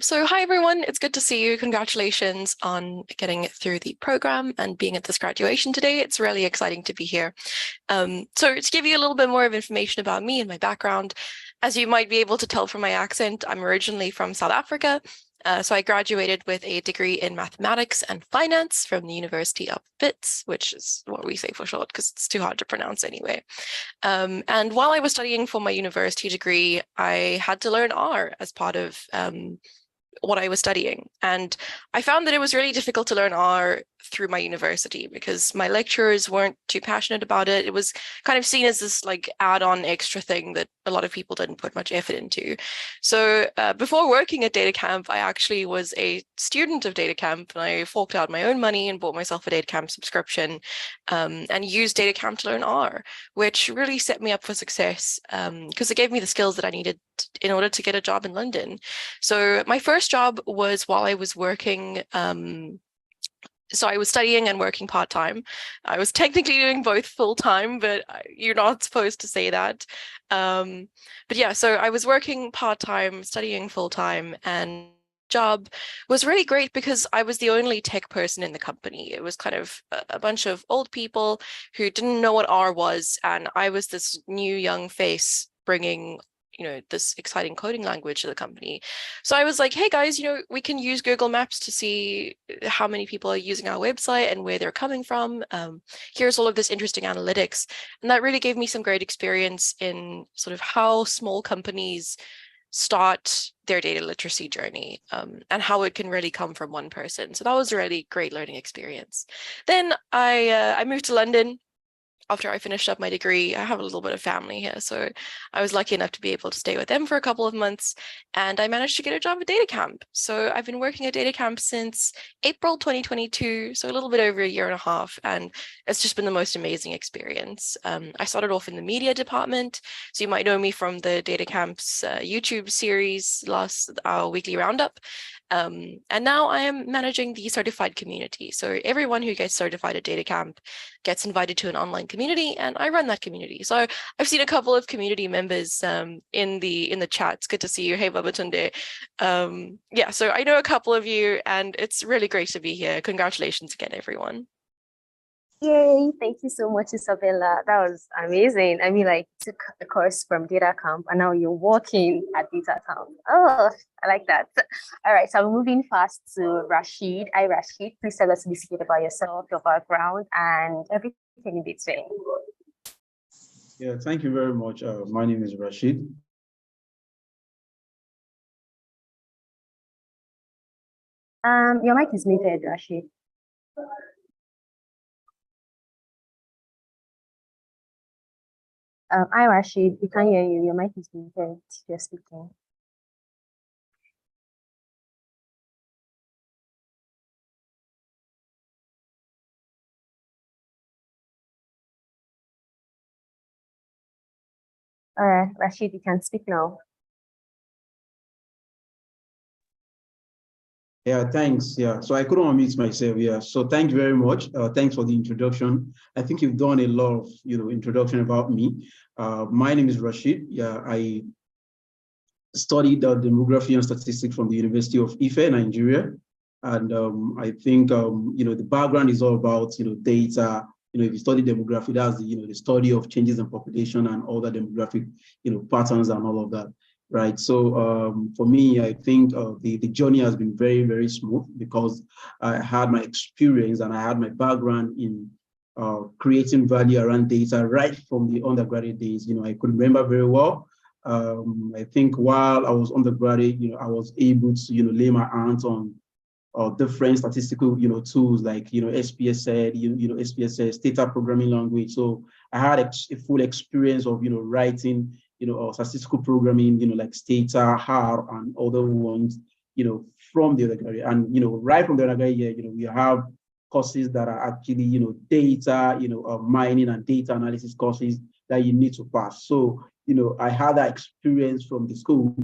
So hi everyone, it's good to see you. Congratulations on getting through the program and being at this graduation today. It's really exciting to be here. So to give you a little bit more of information about me and my background, as you might be able to tell from my accent, I'm originally from South Africa. So I graduated with a degree in mathematics and finance from the University of Wits, which is what we say for short because it's too hard to pronounce anyway. And while I was studying for my university degree, I had to learn R as part of what I was studying. And I found that it was really difficult to learn R through my university because my lecturers weren't too passionate about it. It was kind of seen as this like add-on extra thing that a lot of people didn't put much effort into. So before working at DataCamp, I actually was a student of DataCamp, and I forked out my own money and bought myself a DataCamp subscription and used DataCamp to learn R, which really set me up for success because it gave me the skills that I needed in order to get a job in London. So my first job was while I was working. So I was studying and working part-time. I was technically doing both full-time, but you're not supposed to say that. But yeah, so I was working part-time, studying full-time, and job was really great because I was the only tech person in the company. It was kind of a bunch of old people who didn't know what R was, and I was this new young face bringing this exciting coding language to the company. So I was like, hey guys, we can use Google Maps to see how many people are using our website and where they're coming from. Here's all of this interesting analytics. And that really gave me some great experience in sort of how small companies start their data literacy journey and how it can really come from one person. So that was a really great learning experience. Then I moved to London. After I finished up my degree. I have a little bit of family here, so I was lucky enough to be able to stay with them for a couple of months, and I managed to get a job at DataCamp. So I've been working at DataCamp since April 2022, so a little bit over a year and a half, and it's just been the most amazing experience. I started off in the media department, so you might know me from the DataCamp's YouTube series, our weekly roundup. And now I am managing the certified community. So everyone who gets certified at DataCamp gets invited to an online community, and I run that community. So I've seen a couple of community members in the chat. It's good to see you. Hey, Babatunde. Yeah, so I know a couple of you, and it's really great to be here. Congratulations again, everyone. Yay, thank you so much, Isabella. That was amazing. I mean, like, you took a course from DataCamp and now you're working at DataCamp. Oh, I like that. All right, so I'm moving fast to Rashid. Hi, Rashid. Please tell us a bit about yourself, your background, and everything in between. Yeah, thank you very much. My name is Rashid. Your mic is muted, Rashid. Hi, Rashid. We can't hear you. Your mic is muted if you're speaking. All right, Rashid, you can speak now. Yeah, thanks. Yeah, so I couldn't unmute myself. Yeah, so thank you very much. Thanks for the introduction. I think you've done a lot of introduction about me. My name is Rashid. Yeah, I studied demography and statistics from the University of Ife, Nigeria, and I think the background is all about data. If you study demography, that's the study of changes in population and all the demographic patterns and all of that. Right. So for me, I think the journey has been very, very smooth because I had my experience and I had my background in creating value around data right from the undergraduate days. I could remember very well. I think while I was undergraduate, I was able to lay my hands on different statistical tools like SPSS, SPSS, data programming language. So I had a full experience of writing statistical programming, like Stata, R, and other ones, from the undergraduate. And, right from the undergraduate year, we have courses that are actually, data, mining and data analysis courses that you need to pass. So, I had that experience from the school.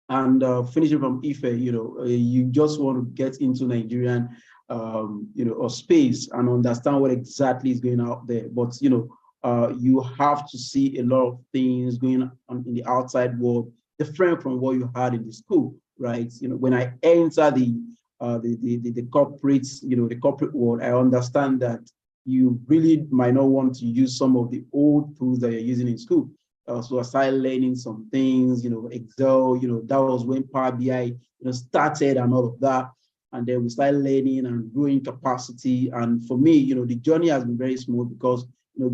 And finishing from Ife, you just want to get into Nigerian, or space and understand what exactly is going out there. But, you have to see a lot of things going on in the outside world, different from what you had in the school, right? When I enter the corporate, the corporate world, I understand that you really might not want to use some of the old tools that you're using in school. So I started learning some things, Excel, that was when Power BI, started and all of that. And then we started learning and growing capacity. And for me, the journey has been very smooth because,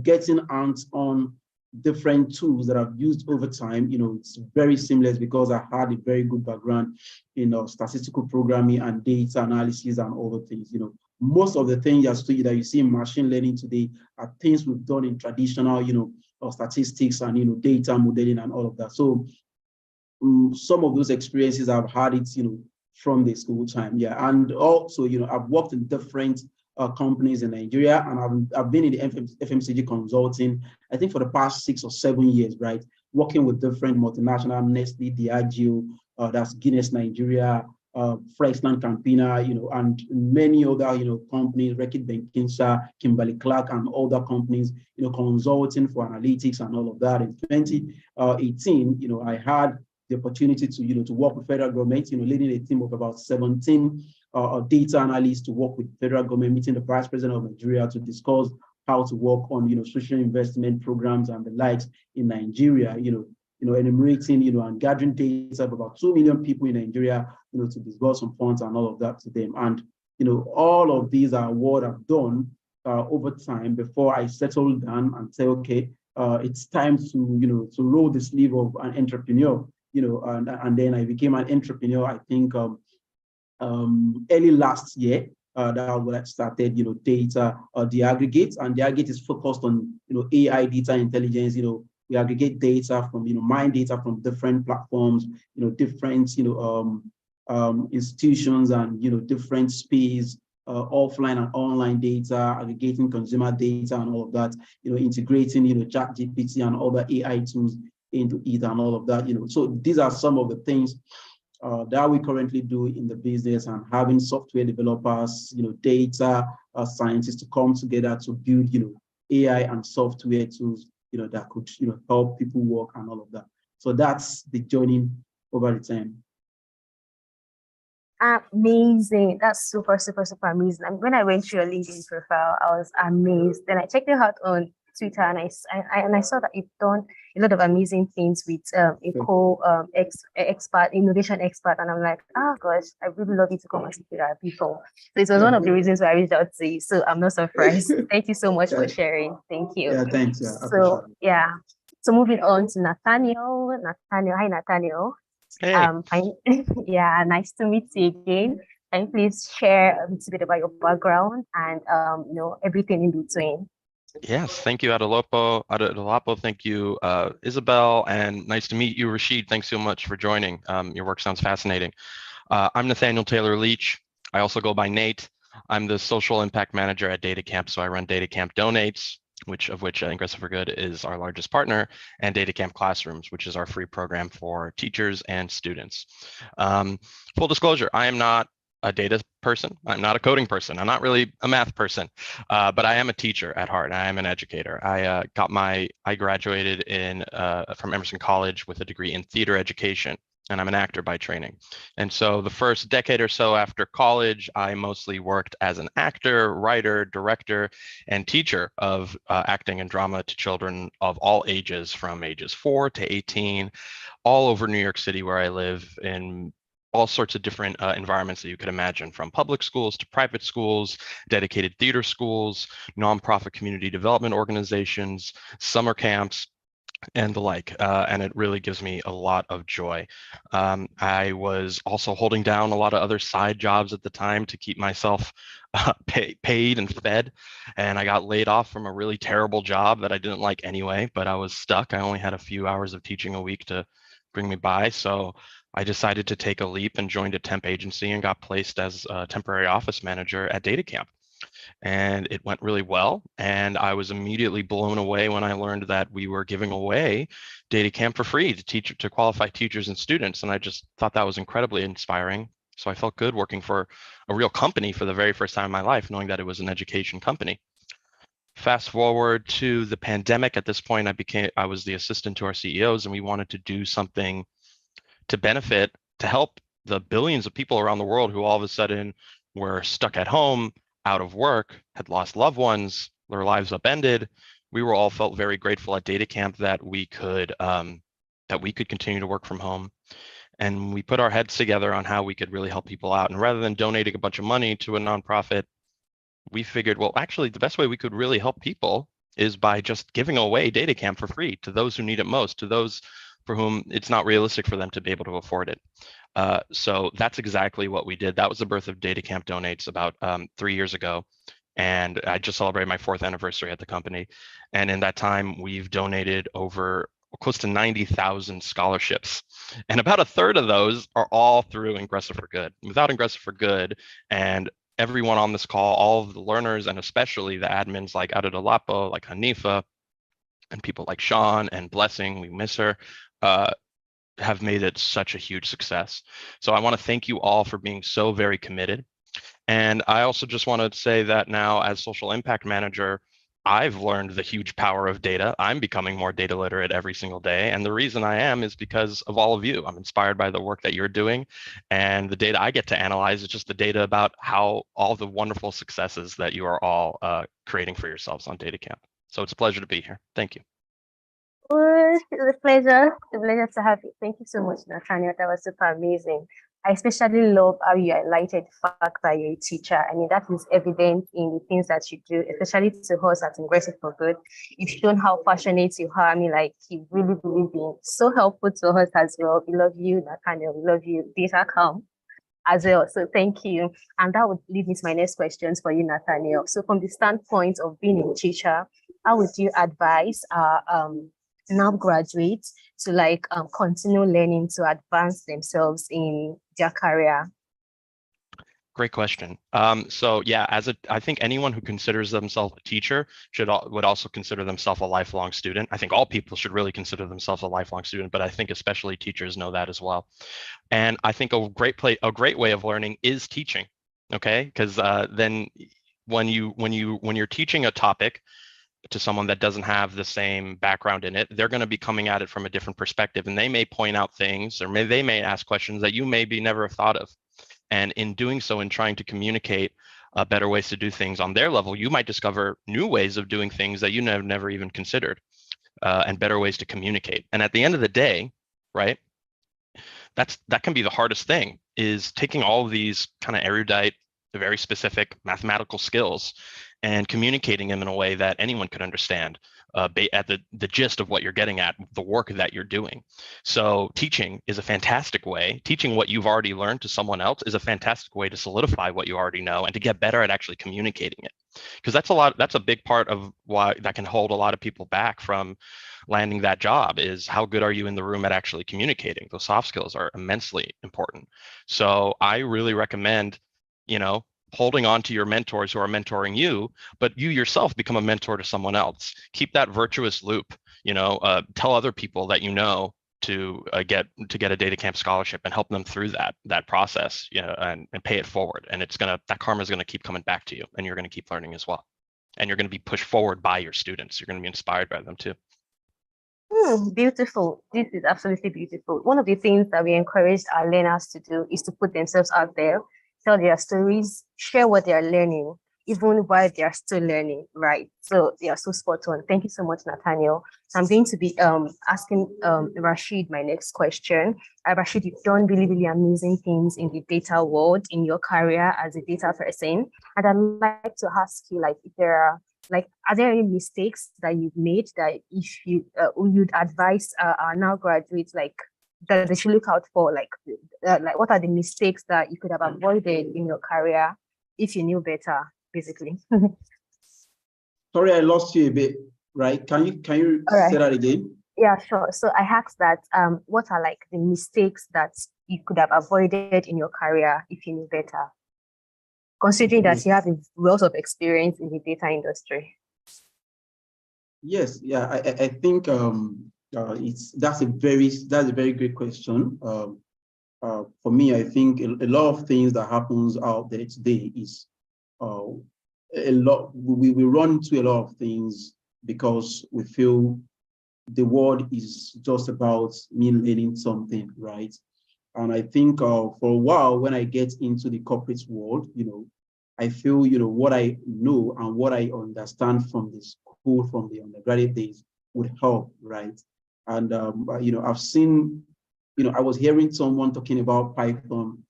getting hands on different tools that I've used over time, it's very seamless because I had a very good background in statistical programming and data analysis and all the things. Most of the things that you see in machine learning today are things we've done in traditional, statistics and data modeling and all of that. So some of those experiences I've had it, from the school time, yeah. And also, I've worked in different companies in Nigeria, and I've been in the FMCG consulting, I think for the past 6 or 7 years, right? Working with different multinational, Nestle, Diageo, that's Guinness Nigeria, Freshland Campina, and many other, companies, Reckitt Benckinsale, Kimberly-Clark, and other companies, consulting for analytics and all of that. In 2018, I had the opportunity to work with federal government, leading a team of about 17 data analysts to work with federal government, meeting the Vice President of Nigeria to discuss how to work on, social investment programs and the likes in Nigeria, enumerating, and gathering data of about 2 million people in Nigeria, to disburse some funds and all of that to them. And, all of these are what I've done over time before I settled down and say, okay, it's time to, to roll the sleeve of an entrepreneur, and then I became an entrepreneur, I think, early last year. That was when I started, data, the aggregate, and the aggregate is focused on, AI data intelligence. We aggregate data from, mine data from different platforms, different, institutions and, different space, offline and online data, aggregating consumer data and all of that, integrating, ChatGPT and other AI tools into it and all of that, So these are some of the things that we currently do in the business, and having software developers, data scientists to come together to build, AI and software tools, that could, help people work and all of that. So that's the journey over the time. Amazing. That's super, super, super amazing. And when I went through your LinkedIn profile, I was amazed. Then I checked it out on Twitter, and I saw that you've done a lot of amazing things with expert, innovation expert, and I'm like, oh gosh, I really love you to come and speak with our people. So it was one of the reasons why I reached out to you. So I'm not surprised. Thank you so much for sharing. Thank you. Yeah, thanks. Yeah, so yeah. So moving on to Nathaniel. Hi Nathaniel. Hey. Yeah, nice to meet you again. Can you please share a little bit about your background and everything in between? Yes, thank you, Adelapo. Thank you, Isabelle, and nice to meet you, Rashid. Thanks so much for joining. Your work sounds fascinating. I'm Nathaniel Taylor Leach. I also go by Nate. I'm the social impact manager at DataCamp, so I run DataCamp Donates, which Ingressive for Good is our largest partner, and DataCamp Classrooms, which is our free program for teachers and students. Full disclosure, I am not a data person. I'm not a coding person. I'm not really a math person, but I am a teacher at heart. I am an educator. I graduated from Emerson College with a degree in theater education, and I'm an actor by training. And so the first decade or so after college, I mostly worked as an actor, writer, director, and teacher of acting and drama to children of all ages, from ages 4 to 18, all over New York City, where I live, in all sorts of different environments that you could imagine, from public schools to private schools, dedicated theater schools, nonprofit community development organizations, summer camps, and the like, and it really gives me a lot of joy. I was also holding down a lot of other side jobs at the time to keep myself paid and fed, and I got laid off from a really terrible job that I didn't like anyway, but I was stuck. I only had a few hours of teaching a week to bring me by, so I decided to take a leap and joined a temp agency and got placed as a temporary office manager at DataCamp. And it went really well. And I was immediately blown away when I learned that we were giving away DataCamp for free to qualify teachers and students. And I just thought that was incredibly inspiring. So I felt good working for a real company for the very first time in my life, knowing that it was an education company. Fast forward to the pandemic. At this point, I was the assistant to our CEOs, and we wanted to do something to help the billions of people around the world who all of a sudden were stuck at home, out of work, had lost loved ones, their lives upended. We were all felt very grateful at DataCamp that we could continue to work from home. And we put our heads together on how we could really help people out. And rather than donating a bunch of money to a nonprofit, we figured, well, actually, the best way we could really help people is by just giving away DataCamp for free to those who need it most, to those for whom it's not realistic for them to be able to afford it. So that's exactly what we did. That was the birth of DataCamp Donates about 3 years ago. And I just celebrated my 4th anniversary at the company. And in that time, we've donated over close to 90,000 scholarships. And about a third of those are all through Ingressive for Good. Without Ingressive for Good, and everyone on this call, all of the learners, and especially the admins like Adelapo, like Hanifa, and people like Sean and Blessing, we miss her, have made it such a huge success. So I want to thank you all for being so very committed. And I also just want to say that now as social impact manager, I've learned the huge power of data. I'm becoming more data literate every single day. And the reason I am is because of all of you. I'm inspired by the work that you're doing. And the data I get to analyze is just the data about how all the wonderful successes that you are all creating for yourselves on DataCamp. So it's a pleasure to be here. Thank you. It's a pleasure to have you. Thank you so much, Nathaniel. That was super amazing. I especially love how you highlighted the fact that you're a teacher. I mean, that is evident in the things that you do, especially to us at Ingressive for Good. You've shown how passionate you are. I mean, like, you really believe in so helpful to us as well. We love you, Nathaniel. We love you, DataCamp as well. So thank you. And that would lead me to my next questions for you, Nathaniel. So from the standpoint of being a teacher, how would you advise now graduates to continue learning to advance themselves in their career? Great question. So yeah, I think anyone who considers themselves a teacher would also consider themselves a lifelong student. I think all people should really consider themselves a lifelong student, but I think especially teachers know that as well. And I think a great way of learning is teaching. Okay, because then when you're teaching a topic to someone that doesn't have the same background in it, they're going to be coming at it from a different perspective, and they may point out things, or they may ask questions that you maybe never have thought of. And in doing so, in trying to communicate better ways to do things on their level, you might discover new ways of doing things that you never even considered, and better ways to communicate. And at the end of the day, right, that can be the hardest thing, is taking all of these kind of erudite, very specific mathematical skills and communicating them in a way that anyone could understand at the gist of what you're getting at, the work that you're doing. So teaching is a fantastic way. Teaching what you've already learned to someone else is a fantastic way to solidify what you already know and to get better at actually communicating it. Because that's a big part of why that can hold a lot of people back from landing that job, is how good are you in the room at actually communicating? Those soft skills are immensely important. So I really recommend, holding on to your mentors who are mentoring you, but you yourself become a mentor to someone else. Keep that virtuous loop. Tell other people that to get a DataCamp scholarship and help them through that process, and pay it forward. And that karma is gonna keep coming back to you, and you're gonna keep learning as well. And you're gonna be pushed forward by your students. You're gonna be inspired by them too. Beautiful. This is absolutely beautiful. One of the things that we encourage our learners to do is to put themselves out there, tell their stories, share what they are learning, even while they are still learning, right? So they are so spot on. Thank you so much, Nathaniel. So I'm going to be asking Rashid my next question. Rashid, you've done really, really amazing things in the data world in your career as a data person. And I'd like to ask you, if there are, are there any mistakes that you've made that if you'd advise our now graduates, that they should look out for, what are the mistakes that you could have avoided in your career if you knew better, basically? Sorry, I lost you a bit, right? Can you say that again? Yeah, sure. So I asked that, what are the mistakes that you could have avoided in your career if you knew better, considering that you have a wealth of experience in the data industry? Yes, yeah, I think that's a very great question. For me, I think a lot of things that happens out there today is we run into a lot of things because we feel the world is just about me learning something, right? And I think for a while, when I get into the corporate world, I feel, what I know and what I understand from the school, from the undergraduate days would help, right? And, I've seen, I was hearing someone talking about Python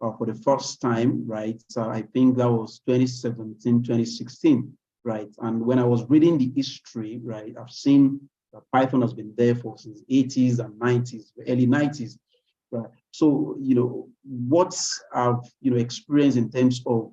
for the first time, right? So I think that was 2017, 2016, right? And when I was reading the history, right, I've seen that Python has been there for since 80s and 90s, early 90s, right? So, what I've, experienced in terms of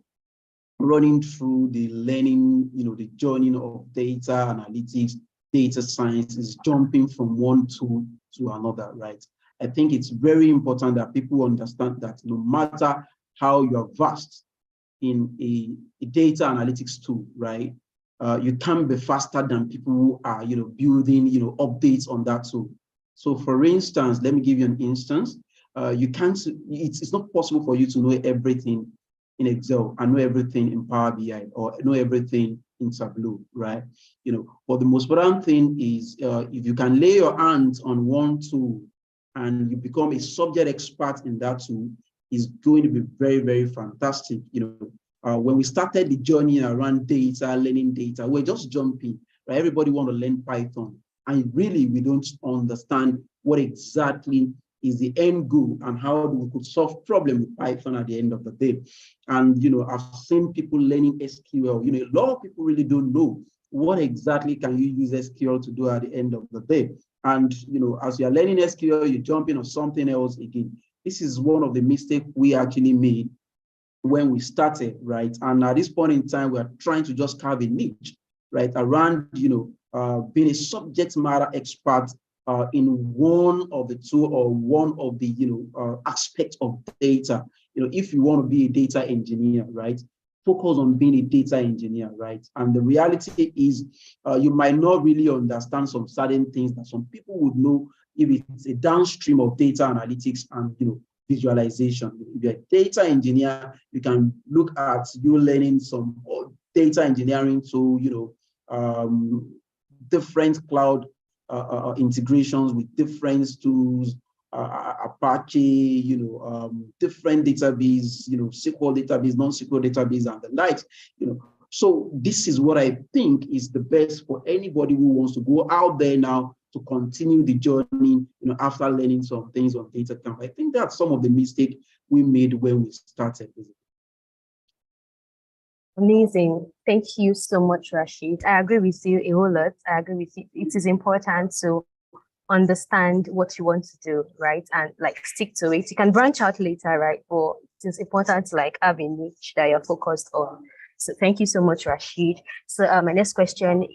running through the learning, the journey of data analytics, data science is jumping from one tool to another, right? I think it's very important that people understand that no matter how you're vast in a data analytics tool, right? You can be faster than people who are, building, updates on that tool. So for instance, let me give you an instance. It's not possible for you to know everything in Excel and know everything in Power BI or know everything in Tableau, right? But the most important thing is if you can lay your hands on one tool and you become a subject expert in that tool, is going to be very, very fantastic. When we started the journey around data, learning data, we're just jumping, right? Everybody want to learn Python. And really, we don't understand what exactly is the end goal and how we could solve problem with Python at the end of the day. And, I've seen people learning SQL. A lot of people really don't know what exactly can you use SQL to do at the end of the day. And, as you're learning SQL, you jump in on something else again. This is one of the mistakes we actually made when we started, right? And at this point in time, we're trying to just carve a niche, right, around, being a subject matter expert in one of the two or one of the, aspects of data. If you want to be a data engineer, right, focus on being a data engineer, right? And the reality is you might not really understand some certain things that some people would know if it's a downstream of data analytics and, visualization. If you're a data engineer, you can look at you learning some data engineering to, different cloud integrations with different tools, Apache, different database, SQL database, non-SQL database, and the likes, So this is what I think is the best for anybody who wants to go out there now to continue the journey, after learning some things on DataCamp. I think that's some of the mistakes we made when we started. Amazing. Thank you so much, Rashid. I agree with you a whole lot. I agree with you. It is important to understand what you want to do, right? And stick to it. You can branch out later, right? But it is important to have a niche that you're focused on. So thank you so much, Rashid. So my next question,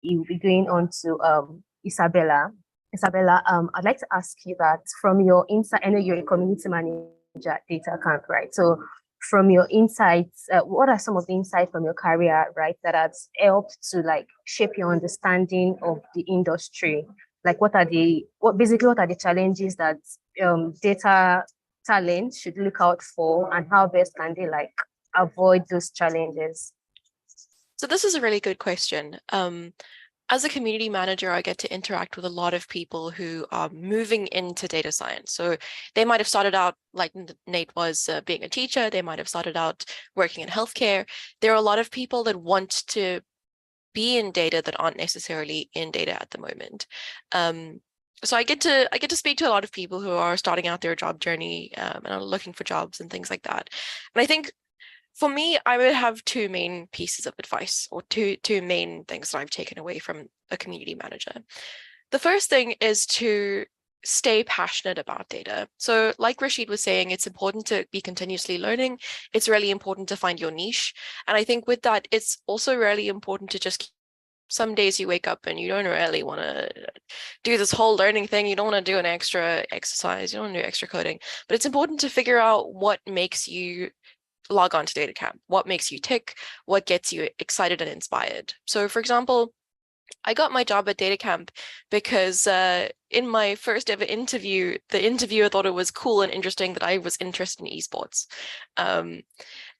you'll be going on to Isabella. Isabella, I'd like to ask you that from your insight, I know you're a community manager at DataCamp, right? So from your insights, what are some of the insights from your career, right, that has helped to shape your understanding of the industry? What are the challenges that data talent should look out for, and how best can they avoid those challenges? So this is a really good question. As a community manager, I get to interact with a lot of people who are moving into data science. So they might have started out, like Nate was, being a teacher. They might have started out working in healthcare. There are a lot of people that want to be in data that aren't necessarily in data at the moment. So I get to speak to a lot of people who are starting out their job journey and are looking for jobs and things like that. And I think for me, I would have two main pieces of advice, or two main things that I've taken away from a community manager. The first thing is to stay passionate about data. So like Rashid was saying, it's important to be continuously learning. It's really important to find your niche. And I think with that, it's also really important to just, some days you wake up and you don't really want to do this whole learning thing. You don't want to do an extra exercise. You don't want to do extra coding. But it's important to figure out what makes you log on to DataCamp, what makes you tick, what gets you excited and inspired. So for example, I got my job at DataCamp because in my first ever interview, the interviewer thought it was cool and interesting that I was interested in esports. And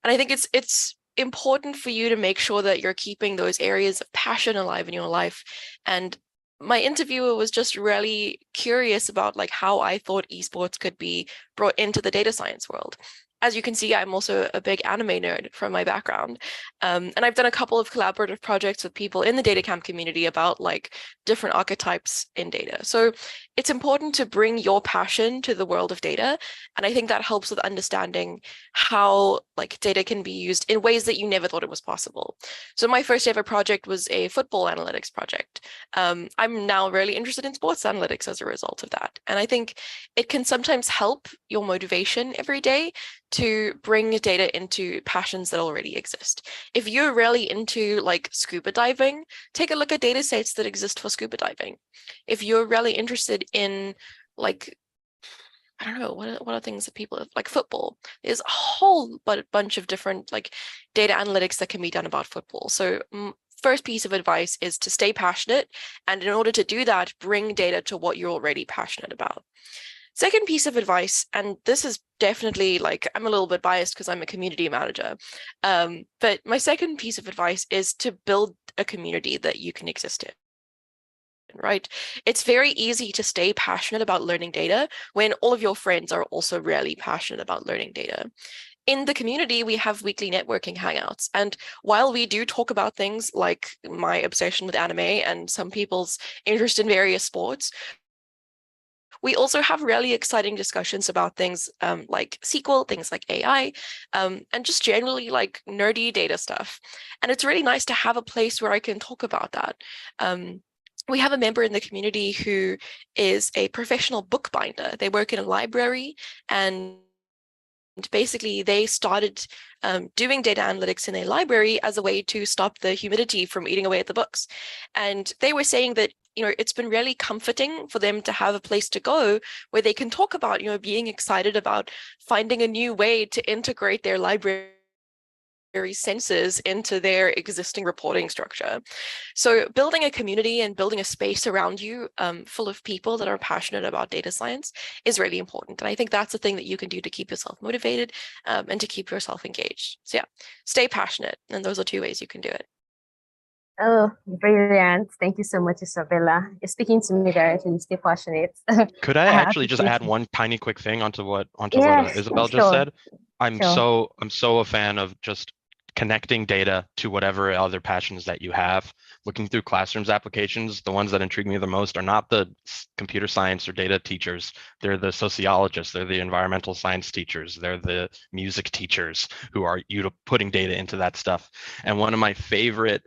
I think it's important for you to make sure that you're keeping those areas of passion alive in your life. And my interviewer was just really curious about like how I thought esports could be brought into the data science world. As you can see, I'm also a big anime nerd from my background. And I've done a couple of collaborative projects with people in the DataCamp community about like different archetypes in data. So it's important to bring your passion to the world of data. And I think that helps with understanding how like data can be used in ways that you never thought it was possible. So my first ever project was a football analytics project. I'm now really interested in sports analytics as a result of that. And I think it can sometimes help your motivation every day to bring data into passions that already exist. If you're really into like scuba diving, take a look at data sets that exist for scuba diving. If you're really interested in like, I don't know, what are things that people like football? There's a whole bunch of different like data analytics that can be done about football. So first piece of advice is to stay passionate. And in order to do that, bring data to what you're already passionate about. Second piece of advice, and this is definitely like, I'm a little bit biased because I'm a community manager, but my second piece of advice is to build a community that you can exist in. Right? It's very easy to stay passionate about learning data when all of your friends are also really passionate about learning data. In the community, we have weekly networking hangouts. And while we do talk about things like my obsession with anime and some people's interest in various sports, we also have really exciting discussions about things like SQL, things like AI, and just generally like nerdy data stuff. And it's really nice to have a place where I can talk about that. We have a member in the community who is a professional bookbinder. They work in a library, and basically they started doing data analytics in a library as a way to stop the humidity from eating away at the books. And they were saying that, you know, it's been really comforting for them to have a place to go where they can talk about, you know, being excited about finding a new way to integrate their library senses into their existing reporting structure. So building a community and building a space around you full of people that are passionate about data science is really important. And I think that's the thing that you can do to keep yourself motivated and to keep yourself engaged. So yeah, stay passionate. And those are two ways you can do it. Oh, brilliant. Thank you so much, Isabella. You're speaking to me directly. Stay passionate. Could I actually just add one tiny quick thing onto what Isabelle just said? I'm so a fan of just connecting data to whatever other passions that you have. Looking through classrooms applications, the ones that intrigue me the most are not the computer science or data teachers. They're the sociologists, they're the environmental science teachers, they're the music teachers who are putting data into that stuff. And one of my favorite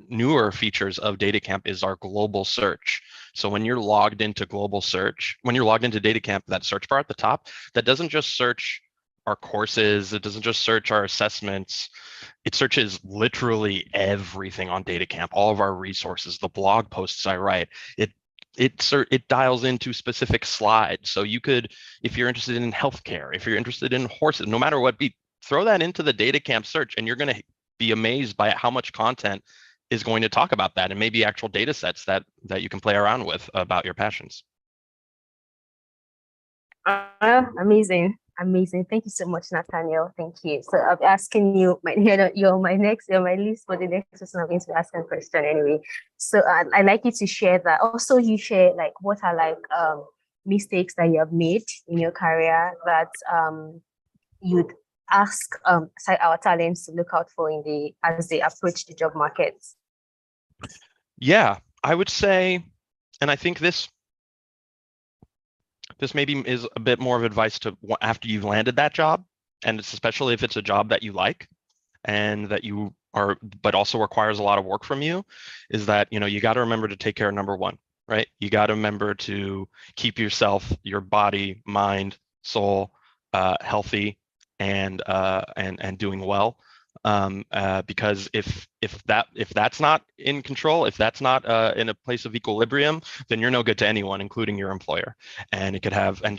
newer features of DataCamp is our global search. So when you're logged into global search, when you're logged into DataCamp, that search bar at the top, that doesn't just search our courses, it doesn't just search our assessments, it searches literally everything on DataCamp, all of our resources, the blog posts I write. It dials into specific slides. So you could, if you're interested in healthcare, if you're interested in horses, no matter what, throw that into the DataCamp search, and you're going to be amazed by how much content is going to talk about that, and maybe actual data sets that you can play around with about your passions. Amazing. Amazing. Thank you so much, Nathaniel. Thank you. So I'm asking you, you're my list for the next person I'm going to ask a question anyway. So I'd like you to share that. Also, you share like what are like mistakes that you have made in your career that you'd ask our talents to look out for as they approach the job market. Yeah, I would say, and I think this maybe is a bit more of advice to after you've landed that job, and it's especially if it's a job that you like and that you are, but also requires a lot of work from you, is that, you know, you got to remember to take care of number one, right? You got to remember to keep yourself, your body, mind, soul healthy and doing well. Because if that's not in control, if that's not in a place of equilibrium, then you're no good to anyone, including your employer. And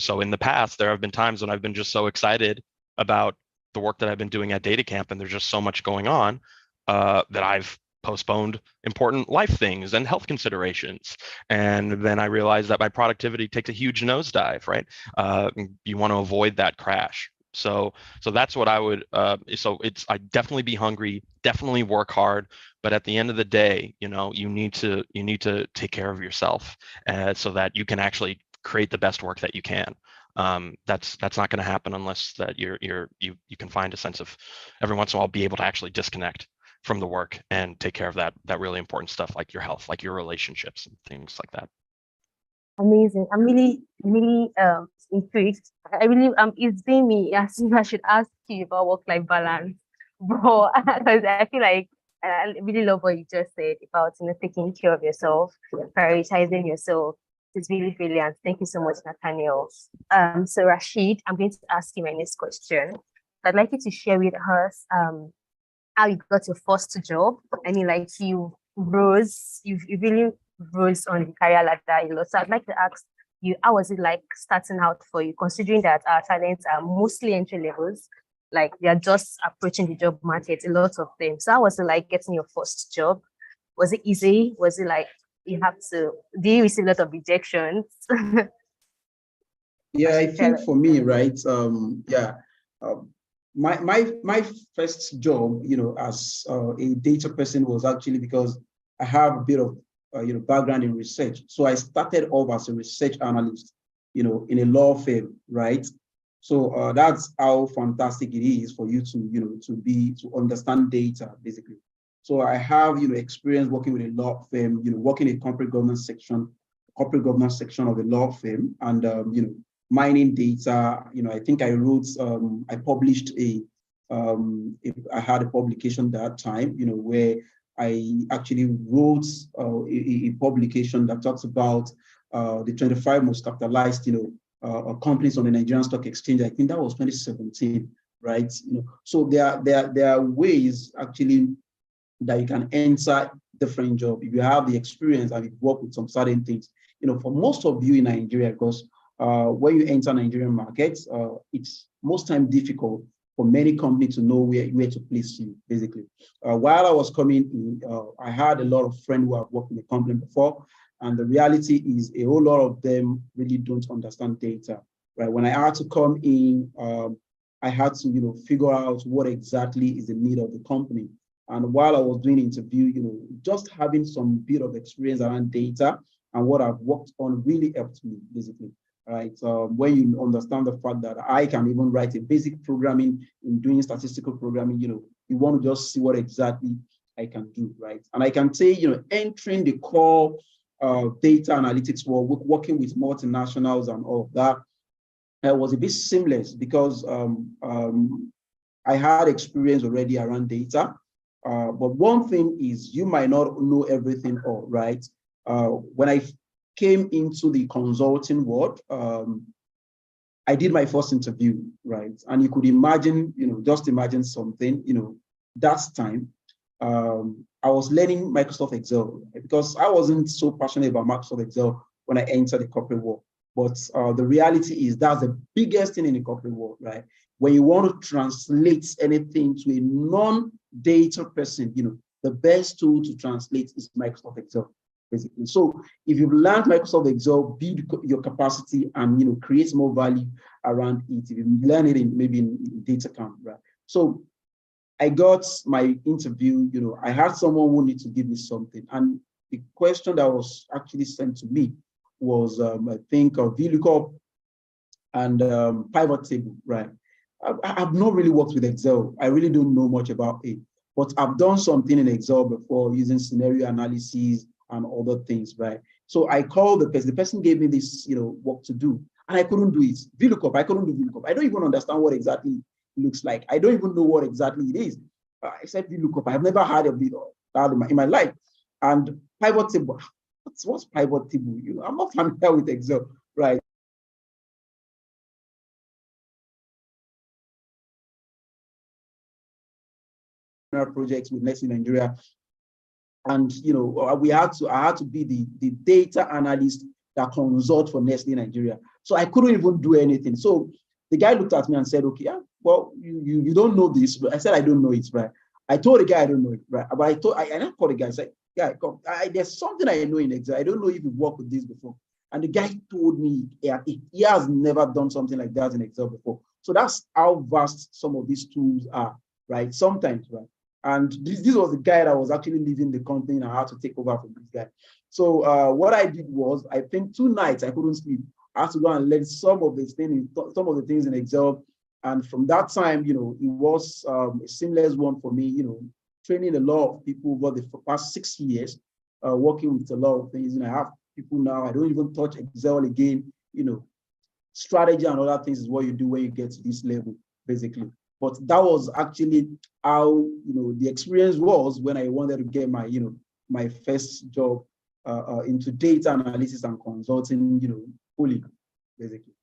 so in the past, there have been times when I've been just so excited about the work that I've been doing at DataCamp, and there's just so much going on that I've postponed important life things and health considerations. And then I realized that my productivity takes a huge nosedive, right? You want to avoid that crash. So that's what I would. I definitely be hungry, definitely work hard, but at the end of the day, you know, you need to take care of yourself, so that you can actually create the best work that you can. That's not going to happen unless that you can find a sense of every once in a while be able to actually disconnect from the work and take care of that really important stuff, like your health, like your relationships and things like that. Amazing. I'm really, really intrigued. I really it's been me as if I should ask you about work-life balance. But because I feel like I really love what you just said about, you know, taking care of yourself, prioritizing yourself. It's really brilliant. Thank you so much, Nathaniel. So Rashid, I'm going to ask you my next question. I'd like you to share with us how you got your first job. I mean, like you really rose on the career ladder a lot. So I'd like to ask you, how was it like starting out for you, considering that our talents are mostly entry levels, like they are just approaching the job market, a lot of them. So how was it like getting your first job? Was it easy? Was it like do you receive a lot of rejections? Yeah, I think for me, right, my first job, you know, as a data person was actually because I have a bit of background in research. So I started off as a research analyst, you know, in a law firm, right? So that's how fantastic it is for you to to understand data, basically. So I have experience working with a law firm, working in a corporate governance section of a law firm, and mining data. I think I wrote, I published I had a publication that time, where I actually wrote a publication that talks about the 25 most capitalized, companies on the Nigerian Stock Exchange. I think that was 2017, right? So there are ways actually that you can enter different job if you have the experience and you work with some certain things. For most of you in Nigeria, because when you enter Nigerian markets, it's most time difficult for many companies to know where to place you, basically. While I was coming in, I had a lot of friends who have worked in the company before, and the reality is a whole lot of them really don't understand data, right? When I had to come in, I had to, figure out what exactly is the need of the company. And while I was doing interview, just having some bit of experience around data and what I've worked on really helped me, basically. Right. When you understand the fact that I can even write a basic programming in doing statistical programming, you want to just see what exactly I can do, right? And I can say, entering the core data analytics world, working with multinationals and all of that, was a bit seamless because I had experience already around data. But one thing is you might not know everything all, right? When I came into the consulting world, I did my first interview, right? And you could imagine, just imagine something, that time, I was learning Microsoft Excel because I wasn't so passionate about Microsoft Excel when I entered the corporate world. But the reality is that's the biggest thing in the corporate world, right? When you want to translate anything to a non-data person, the best tool to translate is Microsoft Excel, basically. So if you've learned Microsoft Excel, build your capacity and create more value around it. If you learn it maybe in DataCamp, right? So I got my interview, I had someone who needed to give me something. And the question that was actually sent to me was, I think, VLOOKUP and pivot table, right? I've not really worked with Excel. I really don't know much about it, but I've done something in Excel before using scenario analysis and other things, right? So I called the person. The person gave me this, work to do, and I couldn't do it. VLOOKUP, I couldn't do VLOOKUP. I don't even understand what exactly it looks like. I don't even know what exactly it is. I said VLOOKUP. I've never heard of it in my life. And pivot table, what's pivot table? I'm not familiar with Excel, right? Projects with Nestle Nigeria, and I had to be the data analyst that consult for Nestle Nigeria. So I couldn't even do anything. So the guy looked at me and said, "Okay, yeah, well, you don't know this." But I said, "I don't know it, right?" I told the guy I don't know it, right? But I called the guy. I said, "Yeah, there's something I know in Excel. I don't know if you've worked with this before." And the guy told me, yeah, he has never done something like that in Excel before. So that's how vast some of these tools are, right? Sometimes, right? And this was the guy that was actually leaving the company, and I had to take over from this guy. So what I did was, I think 2 nights I couldn't sleep. I had to go and learn some of the things in Excel. And from that time, it was a seamless one for me, training a lot of people over the past 6 years, working with a lot of things. I have people now, I don't even touch Excel again, strategy and other things is what you do when you get to this level, basically. But that was actually how, the experience was when I wanted to get my, my first job into data analysis and consulting, fully, basically.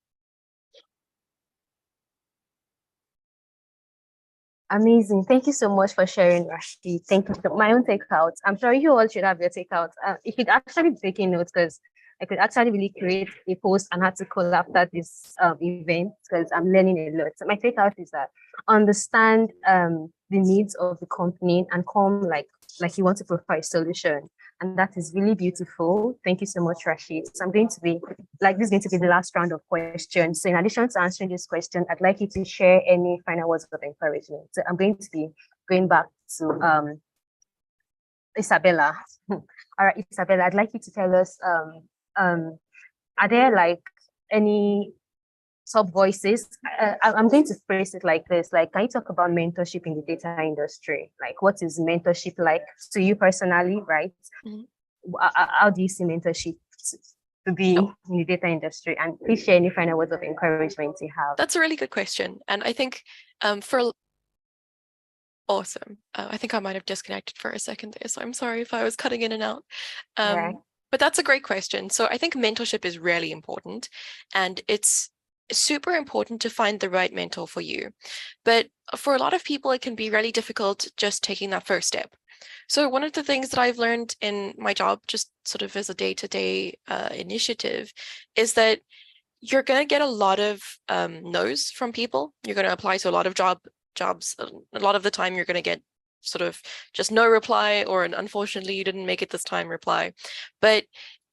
Amazing. Thank you so much for sharing, Rashid. Thank you. My own takeouts. I'm sure you all should have your takeouts. You could actually be taking notes, because I could actually really create a post and had to call after this event, because I'm learning a lot. So my takeout is that understand the needs of the company and come like you want to provide a solution. And that is really beautiful. Thank you so much, Rashid. So I'm going to be this is going to be the last round of questions. So in addition to answering this question, I'd like you to share any final words of encouragement. So I'm going to be going back to Isabella. All right, Isabella, I'd like you to tell us, are there any top voices? I'm going to phrase it like this, can you talk about mentorship in the data industry? What is mentorship like to you personally, right? Mm-hmm. How do you see mentorship to be in the data industry? And please share any final words of encouragement you have. That's a really good question. And I think awesome. I think I might have disconnected for a second there, so I'm sorry if I was cutting in and out. But that's a great question. So I think mentorship is really important, and it's super important to find the right mentor for you. But for a lot of people, it can be really difficult just taking that first step. So one of the things that I've learned in my job, just sort of as a day-to-day initiative, is that you're going to get a lot of no's from people. You're going to apply to a lot of jobs. A lot of the time, you're going to get sort of just no reply, or an unfortunately you didn't make it this time reply. But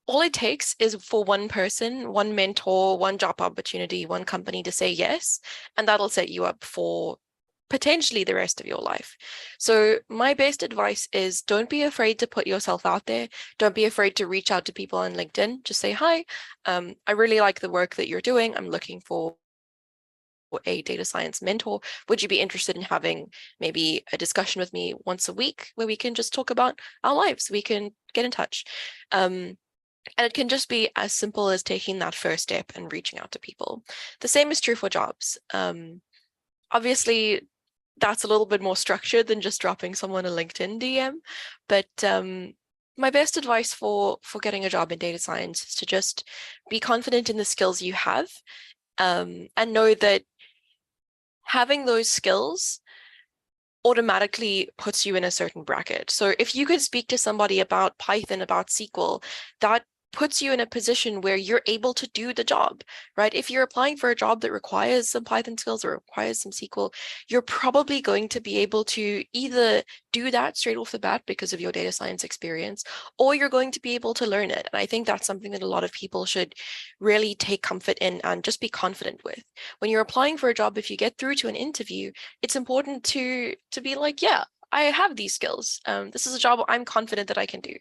all it takes is for one person, one mentor, one job opportunity, one company to say yes, and that'll set you up for potentially the rest of your life. So my best advice is, don't be afraid to put yourself out there. Don't be afraid to reach out to people on LinkedIn. Just say, hi, I really like the work that you're doing. I'm looking for a data science mentor. Would you be interested in having maybe a discussion with me once a week where we can just talk about our lives? We can get in touch. And it can just be as simple as taking that first step and reaching out to people. The same is true for jobs. Obviously, that's a little bit more structured than just dropping someone a LinkedIn DM. But my best advice for getting a job in data science is to just be confident in the skills you have, and know that having those skills automatically puts you in a certain bracket. So if you could speak to somebody about Python, about SQL, that puts you in a position where you're able to do the job, right? If you're applying for a job that requires some Python skills or requires some SQL, you're probably going to be able to either do that straight off the bat because of your data science experience, or you're going to be able to learn it. And I think that's something that a lot of people should really take comfort in and just be confident with. When you're applying for a job, if you get through to an interview, it's important to be like, yeah, I have these skills. This is a job I'm confident that I can do.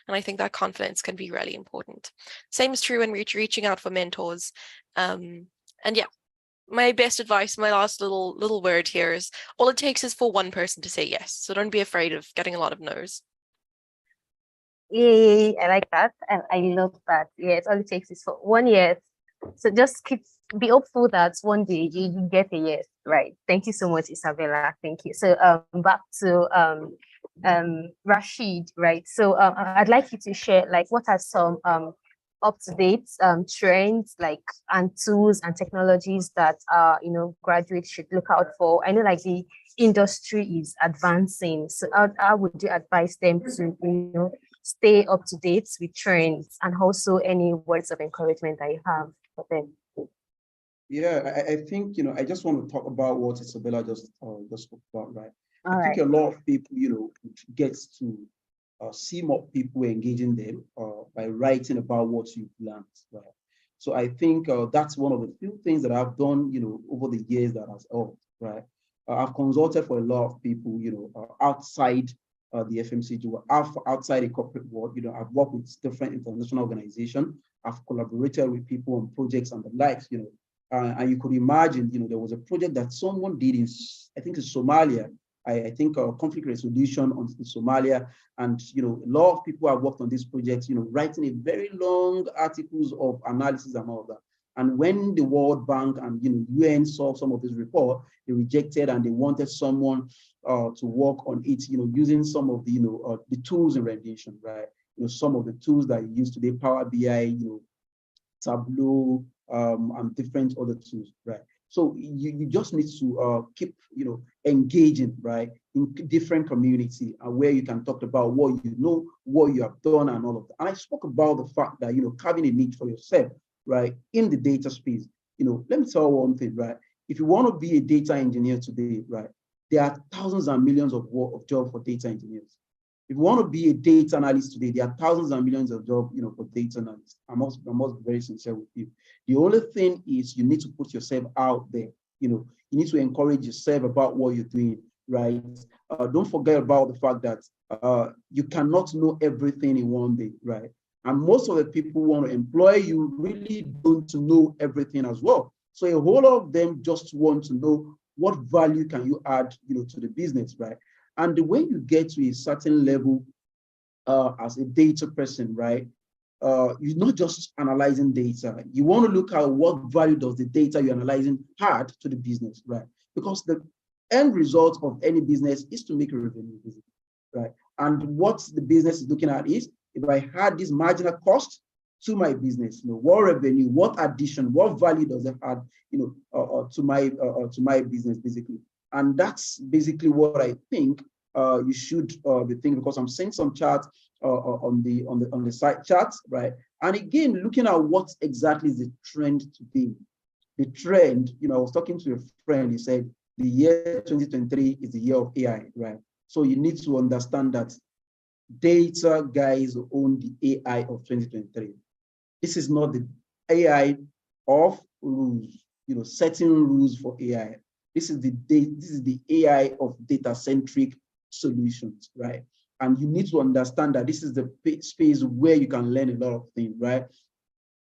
And I think that confidence can be really important. Same is true when reaching out for mentors. And yeah, my best advice, my last little word here is, all it takes is for one person to say yes. So don't be afraid of getting a lot of no's. Yeah, I like that. And I love that. Yes, all it takes is for 1 year. So just be hopeful that one day you get a yes, right? Thank you so much, Isabella. Thank you. So back to Rashid, right? So I'd like you to share what are some up-to-date trends and tools and technologies that graduates should look out for. I know the industry is advancing, so how would you advise them to stay up to date with trends, and also any words of encouragement that you have for them? Yeah, I think I just want to talk about what Isabella just spoke about, right? I think a lot of people get to see more people engaging them by writing about what you've learned, right? So I think that's one of the few things that I've done, over the years that has helped, right? I've consulted for a lot of people, outside the FMCG, outside the corporate world. I've worked with different international organizations. I've collaborated with people on projects and the likes, and you could imagine, there was a project that someone did in, I think, in Somalia. I think conflict resolution in Somalia, and a lot of people have worked on this project, writing a very long articles of analysis and all of that. And when the World Bank and UN saw some of this report, they rejected and they wanted someone to work on it, using some of the the tools in rendition, right? Some of the tools that you use today, Power BI, Tableau, and different other tools, right? So you just need to keep engaging, right, in different community, where you can talk about what you know, what you have done, and all of that. And I spoke about the fact that carving a niche for yourself, right, in the data space. Let me tell you one thing, right? If you want to be a data engineer today, right, there are thousands and millions of jobs for data engineers. If you want to be a data analyst today, there are thousands and millions of jobs, for data analysts. I must be very sincere with you. The only thing is you need to put yourself out there. You need to encourage yourself about what you're doing, right? Don't forget about the fact that you cannot know everything in one day, right? And most of the people who want to employ you really don't know everything as well. So a whole lot of them just want to know what value can you add, to the business, right? And when you get to a certain level as a data person, right, you're not just analyzing data. You want to look at what value does the data you're analyzing add to the business, right? Because the end result of any business is to make a revenue, right? And what the business is looking at is, if I had this marginal cost to my business, what revenue, what addition, what value does it add, to my business, basically. And that's basically what I think you should be thinking, because I'm seeing some charts on the site charts, right? And again, looking at what exactly is the trend today. The trend, I was talking to a friend, he said the year 2023 is the year of AI, right? So you need to understand that data guys own the AI of 2023. This is not the AI of rules, setting rules for AI. This is the AI of data-centric solutions, right? And you need to understand that this is the space where you can learn a lot of things, right?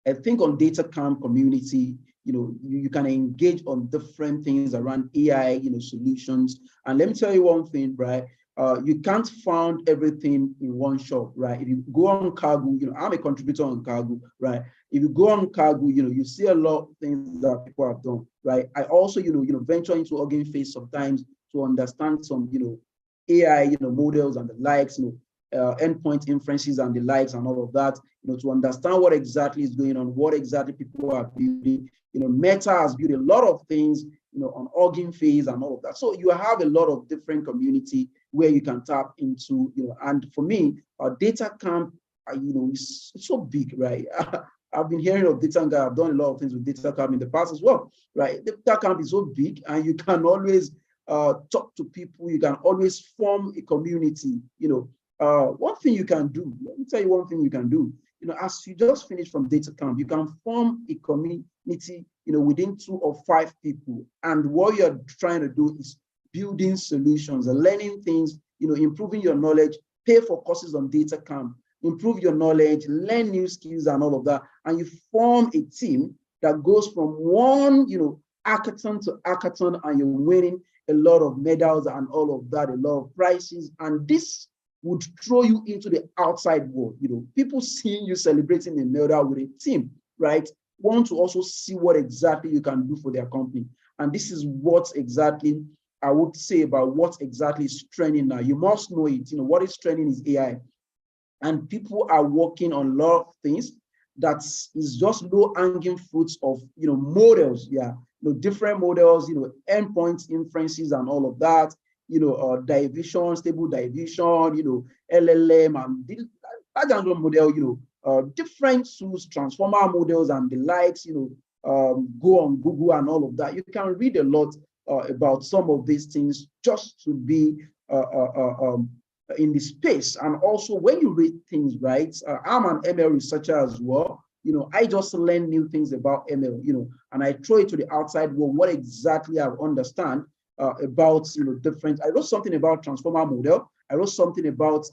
I think on DataCamp community, you can engage on different things around AI, solutions. And let me tell you one thing, right? You can't find everything in one shop, right? If you go on Kaggle, I'm a contributor on Kaggle, right? If you go on Kaggle, you see a lot of things that people have done, right? I also, venture into Hugging Face sometimes to understand some, AI, models and the likes, endpoint inferences and the likes and all of that, to understand what exactly is going on, what exactly people are building. Meta has built a lot of things, on Hugging Face and all of that. So you have a lot of different community where you can tap into, and for me, DataCamp, it's so big, right? I've been hearing of DataCamp. I've done a lot of things with DataCamp in the past as well, right? DataCamp is so big, and you can always talk to people. You can always form a community. One thing you can do, let me tell you one thing you can do. As you just finished from DataCamp, you can form a community, within 2 or 5 people. And what you're trying to do is building solutions and learning things, improving your knowledge, pay for courses on DataCamp, improve your knowledge, learn new skills and all of that. And you form a team that goes from one, hackathon to hackathon, and you're winning a lot of medals and all of that, a lot of prizes. And this would throw you into the outside world. People seeing you celebrating a medal with a team, right, want to also see what exactly you can do for their company. And this is what exactly I would say about what exactly is trending now. You must know it. What is trending is AI. And people are working on a lot of things that is just low-hanging fruits of, models, different models, endpoints, inferences, and all of that, division, stable division, LLM, and the large language model, different tools, transformer models, and the likes, go on Google and all of that. You can read a lot about some of these things just to be in the space. And also when you read things, right, I'm an ML researcher as well, I just learn new things about ML, and I throw it to the outside world, what exactly I understand about, different. I wrote something about transformer model. I wrote something about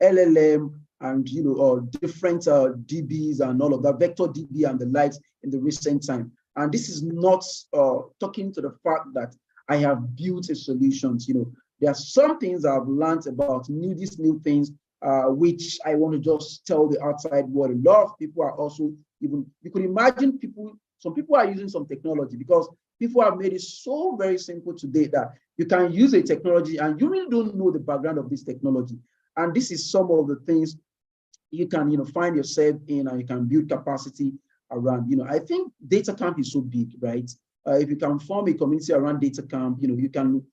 LLM and, different DBs and all of that, vector DB and the likes in the recent time. And this is not talking to the fact that I have built a solution. There are some things I've learned about these new things, which I want to just tell the outside world. A lot of people are also you could imagine some people are using some technology because people have made it so very simple today that you can use a technology and you really don't know the background of this technology. And this is some of the things you can, find yourself in, and you can build capacity around. I think DataCamp is so big, right? If you can form a community around DataCamp, you can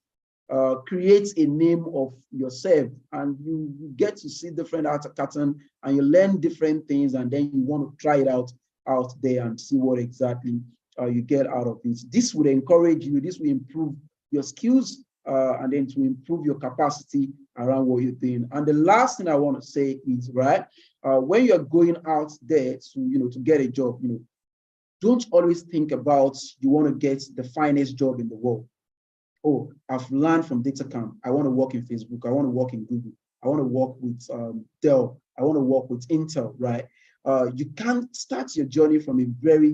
create a name of yourself, and you get to see different art pattern, and you learn different things, and then you want to try it out there and see what exactly you get out of it. This would encourage you, this will improve your skills, and then to improve your capacity around what you're doing. And the last thing I want to say is, right, when you're going out there to get a job, don't always think about you want to get the finest job in the world. Oh, I've learned from DataCamp, I want to work in Facebook, I want to work in Google, I want to work with Dell, I want to work with Intel, right? You can't start your journey from a very,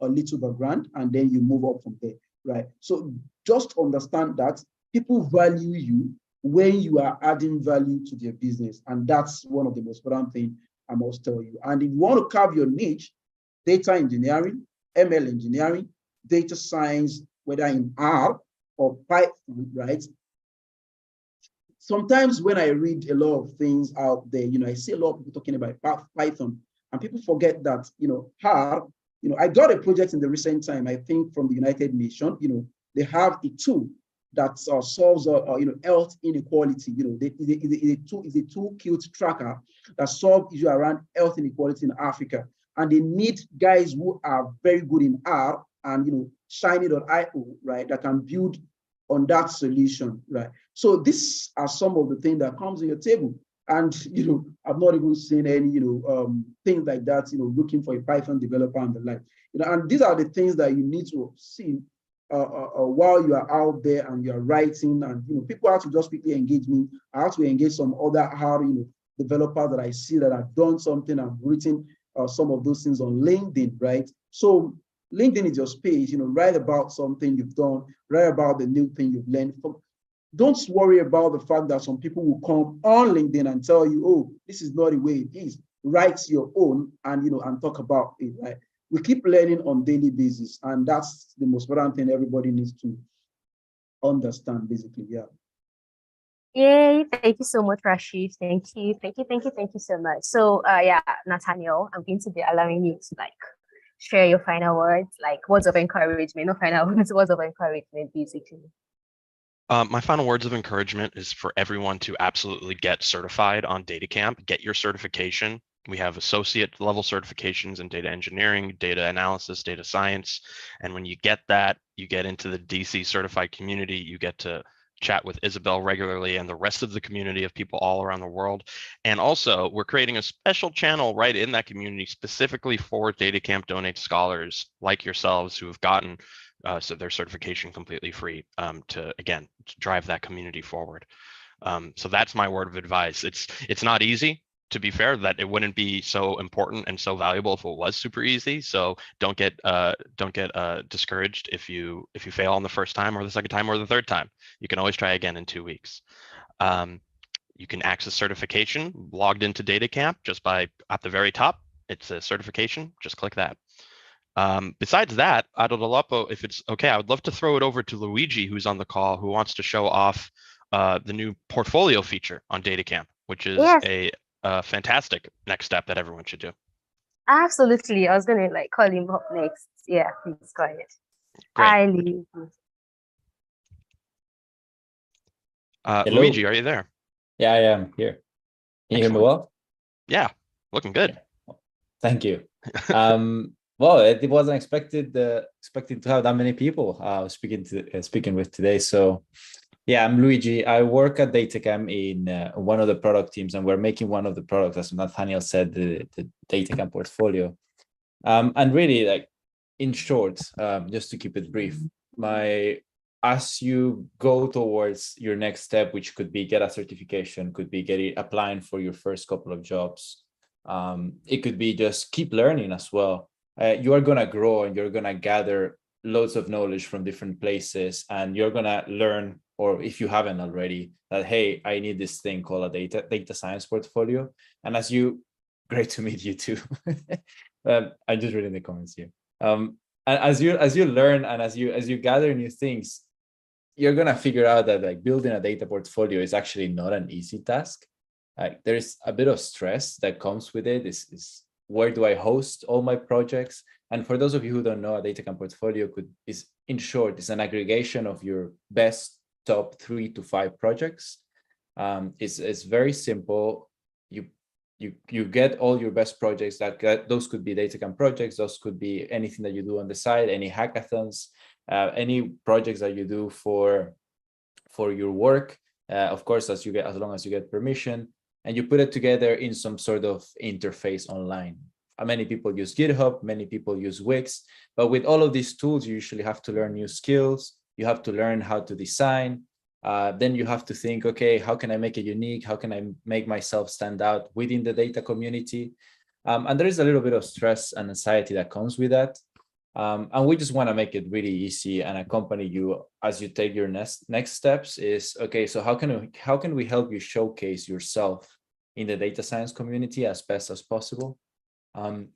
a little background, and then you move up from there, right? So just understand that people value you when you are adding value to their business. And that's one of the most important things I must tell you. And if you want to carve your niche, data engineering, ML engineering, data science, whether in R or Python, right? Sometimes when I read a lot of things out there, I see a lot of people talking about Python, and people forget that, R, I got a project in the recent time, I think from the United Nations, they have a tool that solves, health inequality. Is a toolkit tracker that solves issue around health inequality in Africa. And they need guys who are very good in R and, Shiny.io, right, that can build on that solution, right? So these are some of the things that comes on your table. And, I've not even seen any, things like that, looking for a Python developer and the like. And these are the things that you need to see while you are out there and you are writing, and people have to just quickly engage me. I have to engage some other hard developers that I see that have done something. I've written some of those things on LinkedIn, right? So LinkedIn is your space. Write about something you've done, write about the new thing you've learned. Don't worry about the fact that some people will come on LinkedIn and tell you, oh, this is not the way it is. Write your own and and talk about it, right? We keep learning on daily basis, and that's the most important thing everybody needs to understand, basically. Yeah. Yay, thank you so much, Rashid. Thank you so much. So yeah, Nathaniel, I'm going to be allowing you to share your final words, words of encouragement, no final words, words of encouragement, basically. My final words of encouragement is for everyone to absolutely get certified on DataCamp, get your certification. We have associate level certifications in data engineering, data analysis, data science. And when you get that, you get into the DC certified community, you get to chat with Isabelle regularly and the rest of the community of people all around the world. And also, we're creating a special channel right in that community specifically for DataCamp Donate scholars like yourselves who have gotten so their certification completely free to drive that community forward. So that's my word of advice. It's not easy, to be fair, that it wouldn't be so important and so valuable if it was super easy. So don't get discouraged if you fail on the first time or the second time or the third time. You can always try again in 2 weeks. You can access certification logged into DataCamp just by at the very top. It's a certification. Just click that. Besides that, Adolalapo, if it's okay, I would love to throw it over to Luigi, who's on the call, who wants to show off the new portfolio feature on DataCamp, which is a fantastic next step that everyone should do. Absolutely. I was going to call him up next. Yeah, please go ahead. Great. Luigi, are you there? Yeah, I am here. Can you hear me well? Yeah, looking good. Yeah. Thank you. Well, it wasn't expected to have that many people speaking with today. So Yeah, I'm Luigi. I work at DataCamp in one of the product teams, and we're making one of the products, as Nathaniel said, the DataCamp portfolio. And really, like in short, just to keep it brief, as you go towards your next step, which could be get a certification, could be applying for your first couple of jobs, it could be just keep learning as well. You are gonna grow and you're gonna gather loads of knowledge from different places, and you're gonna learn, or if you haven't already, that hey, I need this thing called a data science portfolio. And great to meet you too. I'm just reading the comments here. And as you learn and as you gather new things, you're gonna figure out that like building a data portfolio is actually not an easy task. There's a bit of stress that comes with it. Is where do I host all my projects? And for those of you who don't know, a DataCamp portfolio is in short, is an aggregation of your best top 3 to 5 projects. It's very simple. You get all your best projects. Those could be DataCamp projects. Those could be anything that you do on the side, any hackathons, any projects that you do for your work. Of course, as long as you get permission, and you put it together in some sort of interface online. Many people use GitHub, many people use Wix, but with all of these tools, you usually have to learn new skills. You have to learn how to design. Then you have to think, okay, how can I make it unique? How can I make myself stand out within the data community? And there is a little bit of stress and anxiety that comes with that. And we just want to make it really easy and accompany you as you take your next steps. Is okay, so how can we help you showcase yourself in the data science community as best as possible? And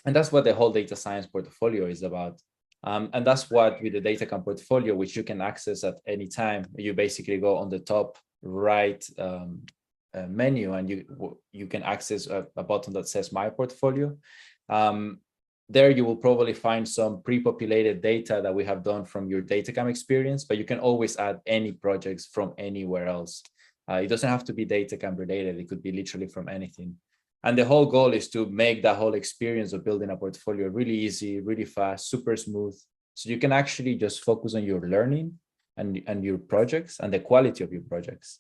that's what the whole data science portfolio is about. And that's what with the DataCamp portfolio, which you can access at any time, you basically go on the top right menu, and you can access a button that says My Portfolio. There you will probably find some pre-populated data that we have done from your DataCamp experience, but you can always add any projects from anywhere else. It doesn't have to be DataCamp related. It could be literally from anything. And the whole goal is to make that whole experience of building a portfolio really easy, really fast, super smooth. So you can actually just focus on your learning and your projects and the quality of your projects.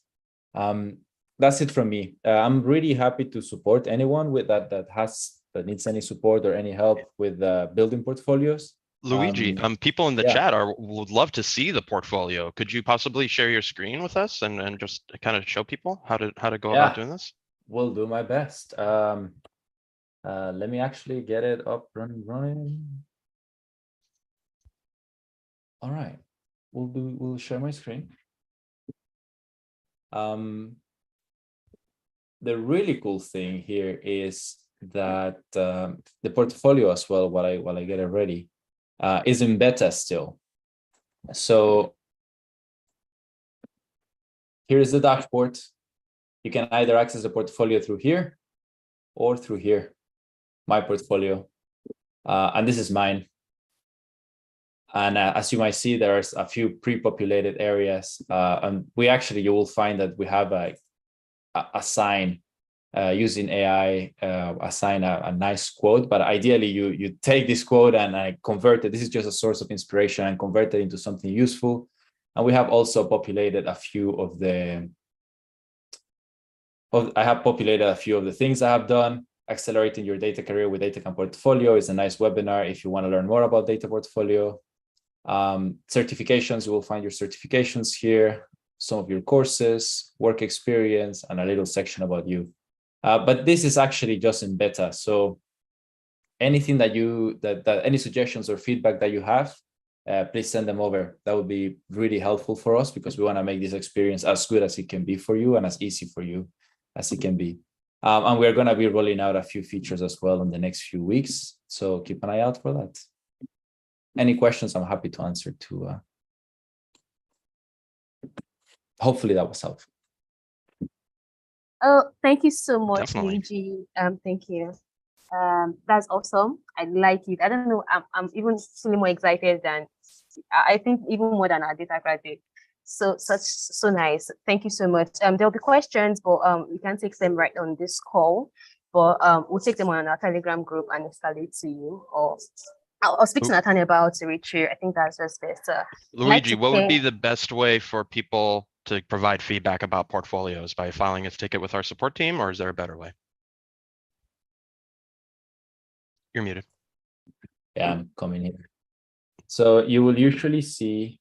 That's it from me. I'm really happy to support anyone with that needs any support or any help with building portfolios. Luigi, people in the chat would love to see the portfolio. Could you possibly share your screen with us and just kind of show people how to go about doing this? Will do my best. Let me actually get it up running. All right, we'll share my screen. The really cool thing here is that the portfolio as well, while I get it ready, is in beta still. So here is the dashboard. You can either access the portfolio through here or through here, My Portfolio. And this is mine. And as you might see, there's a few pre-populated areas. And you will find that we have a sign using AI, assign a nice quote. But ideally, you take this quote and I convert it. This is just a source of inspiration and convert it into something useful. And we have also populated a few of the things I have done. Accelerating Your Data Career with DataCamp Portfolio is a nice webinar if you want to learn more about data portfolio. Certifications, you will find your certifications here, some of your courses, work experience, and a little section about you. But this is actually just in beta. So anything that any suggestions or feedback that you have, please send them over. That would be really helpful for us because we want to make this experience as good as it can be for you and as easy for you as it can be. And we're going to be rolling out a few features as well in the next few weeks. So keep an eye out for that. Any questions, I'm happy to answer too. Hopefully that was helpful. Oh, thank you so much, Definitely. Luigi. Thank you. That's awesome. I like it. I don't know. I'm even feeling more excited than I think even more than our data graduate. So nice. Thank you so much. There'll be questions, but we can take them right on this call. But we'll take them on our Telegram group and escalate to you. Or I'll speak to Nathaniel about the retreat. I think that's just best. Luigi, what would be the best way for people to provide feedback about portfolios? By filing a ticket with our support team, or is there a better way? You're muted. Yeah, I'm coming here. So you will usually see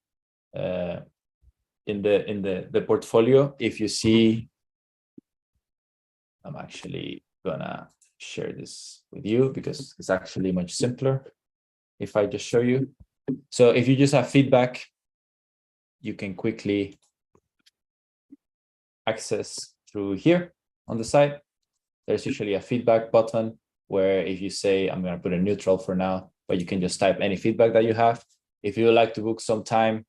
in the portfolio, if you see, I'm actually gonna share this with you because it's actually much simpler if I just show you. So if you just have feedback, you can quickly access through here on the side. There's usually a feedback button where if you say, I'm going to put a neutral for now, but you can just type any feedback that you have. If you would like to book some time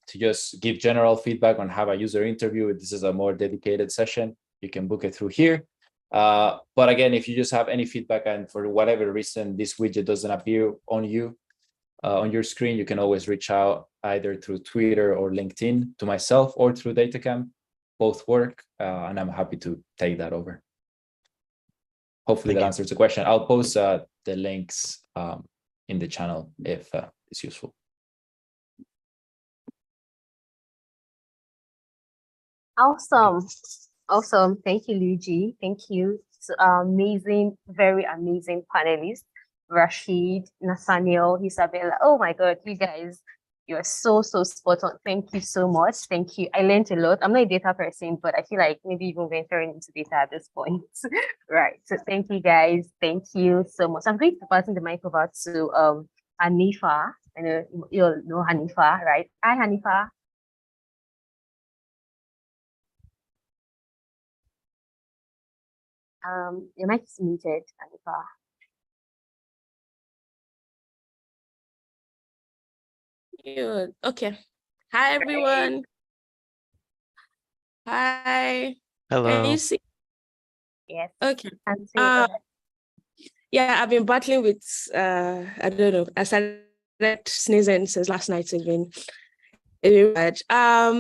to just give general feedback on have a user interview, if this is a more dedicated session, you can book it through here. But again, if you just have any feedback and for whatever reason, this widget doesn't appear on you, on your screen, you can always reach out either through Twitter or LinkedIn to myself or through DataCamp. Both work, and I'm happy to take that over. Hopefully that answers the question. I'll post the links in the channel if it's useful. Awesome. Awesome. Thank you, Luigi. Thank you. So, amazing, very amazing panelists. Rashid, Nathaniel, Isabelle. Oh my God, you guys, you're so spot on. Thank you so much. Thank you. I learned a lot. I'm not a data person, but I feel like maybe even venturing into data at this point. Right. So thank you guys. Thank you so much. I'm going to pass the mic over to Hanifa. I know you'll know Hanifa, right? Hi, Hanifa. Your mic is muted, Hanifa. Good. Okay. Hi, everyone. Hi. Hello. Can you see? Yes. Okay. Yeah, I've been battling with I don't know. I started sneezing since last night. It's been bad.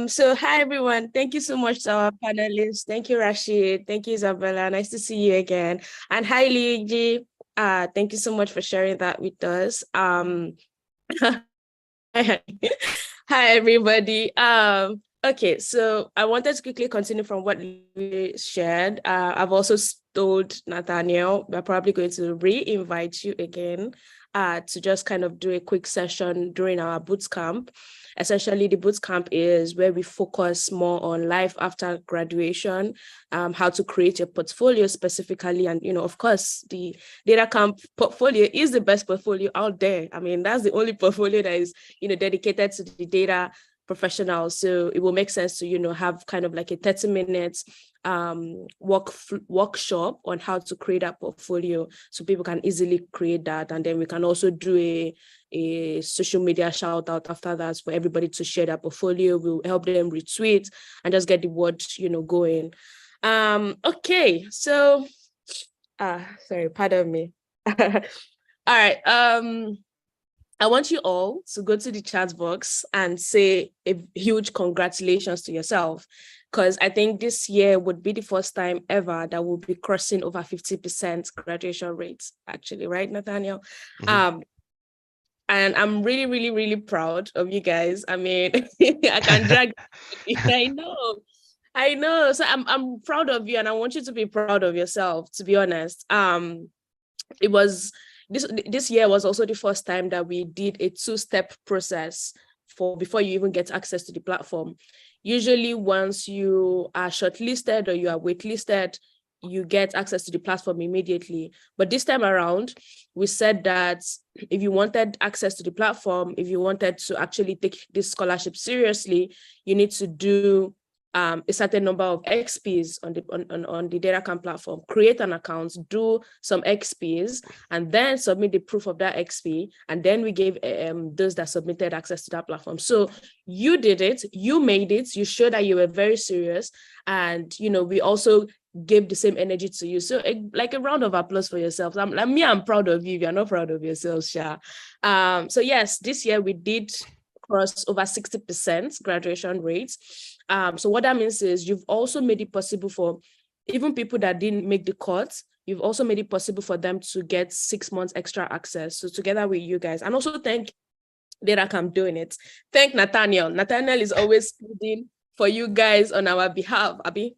So hi everyone. Thank you so much to our panelists. Thank you, Rashid. Thank you, Isabella. Nice to see you again. And hi, Luigi. Thank you so much for sharing that with us. Hi, everybody. Okay, so I wanted to quickly continue from what we shared. I've also told Nathaniel we're probably going to re-invite you again to just kind of do a quick session during our boot camp. Essentially, the boot camp is where we focus more on life after graduation, how to create a portfolio specifically. And, of course, the DataCamp portfolio is the best portfolio out there. I mean, that's the only portfolio that is, dedicated to the data professionals. So it will make sense to, have kind of like a 30 minutes workshop on how to create a portfolio so people can easily create that. And then we can also do a social media shout out after that for everybody to share their portfolio. We'll help them retweet and just get the word, going. Okay, so sorry, pardon me. All right. I want you all to go to the chat box and say a huge congratulations to yourself, because I think this year would be the first time ever that we'll be crossing over 50% graduation rates, actually, right, Nathaniel? Mm-hmm. And I'm really, really, really proud of you guys. I mean, I can drag. I know. So I'm proud of you, and I want you to be proud of yourself, to be honest. It was this year was also the first time that we did a 2-step process before you even get access to the platform. Usually once you are shortlisted or you are waitlisted, you get access to the platform immediately. But this time around, we said that if you wanted access to the platform, if you wanted to actually take this scholarship seriously, you need to do a certain number of XPs on the DataCamp platform, create an account, do some XPs, and then submit the proof of that XP. And then we gave those that submitted access to that platform. So you did it, you made it, you showed that you were very serious. And, we also gave the same energy to you. So like a round of applause for yourselves. I'm proud of you. If you're not proud of yourselves, Sha. So yes, this year we did cross over 60% graduation rates. So what that means is you've also made it possible for even people that didn't make the cut you've also made it possible for them to get 6 months extra access. So together with you guys, and also thank DataCamp doing it. Thank Nathaniel. Nathaniel is always pleading for you guys on our behalf, Abby.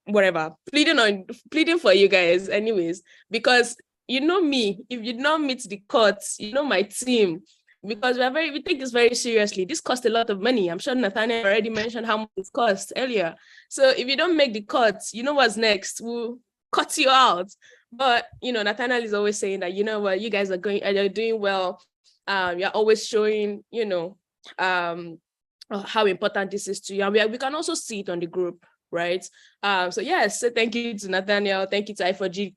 Whatever, pleading for you guys anyways, because you know me, if you don't meet the cuts, you know my team, because we take this very seriously. This costs a lot of money. I'm sure Nathaniel already mentioned how much it costs earlier. So if you don't make the cuts, you know what's next, we'll cut you out. But you know, Nathaniel is always saying that, you know what, you guys are doing well. You're always showing, you know, how important this is to you, and we can also see it on the group, right? So yes, so thank you to Nathaniel, thank you to I4G,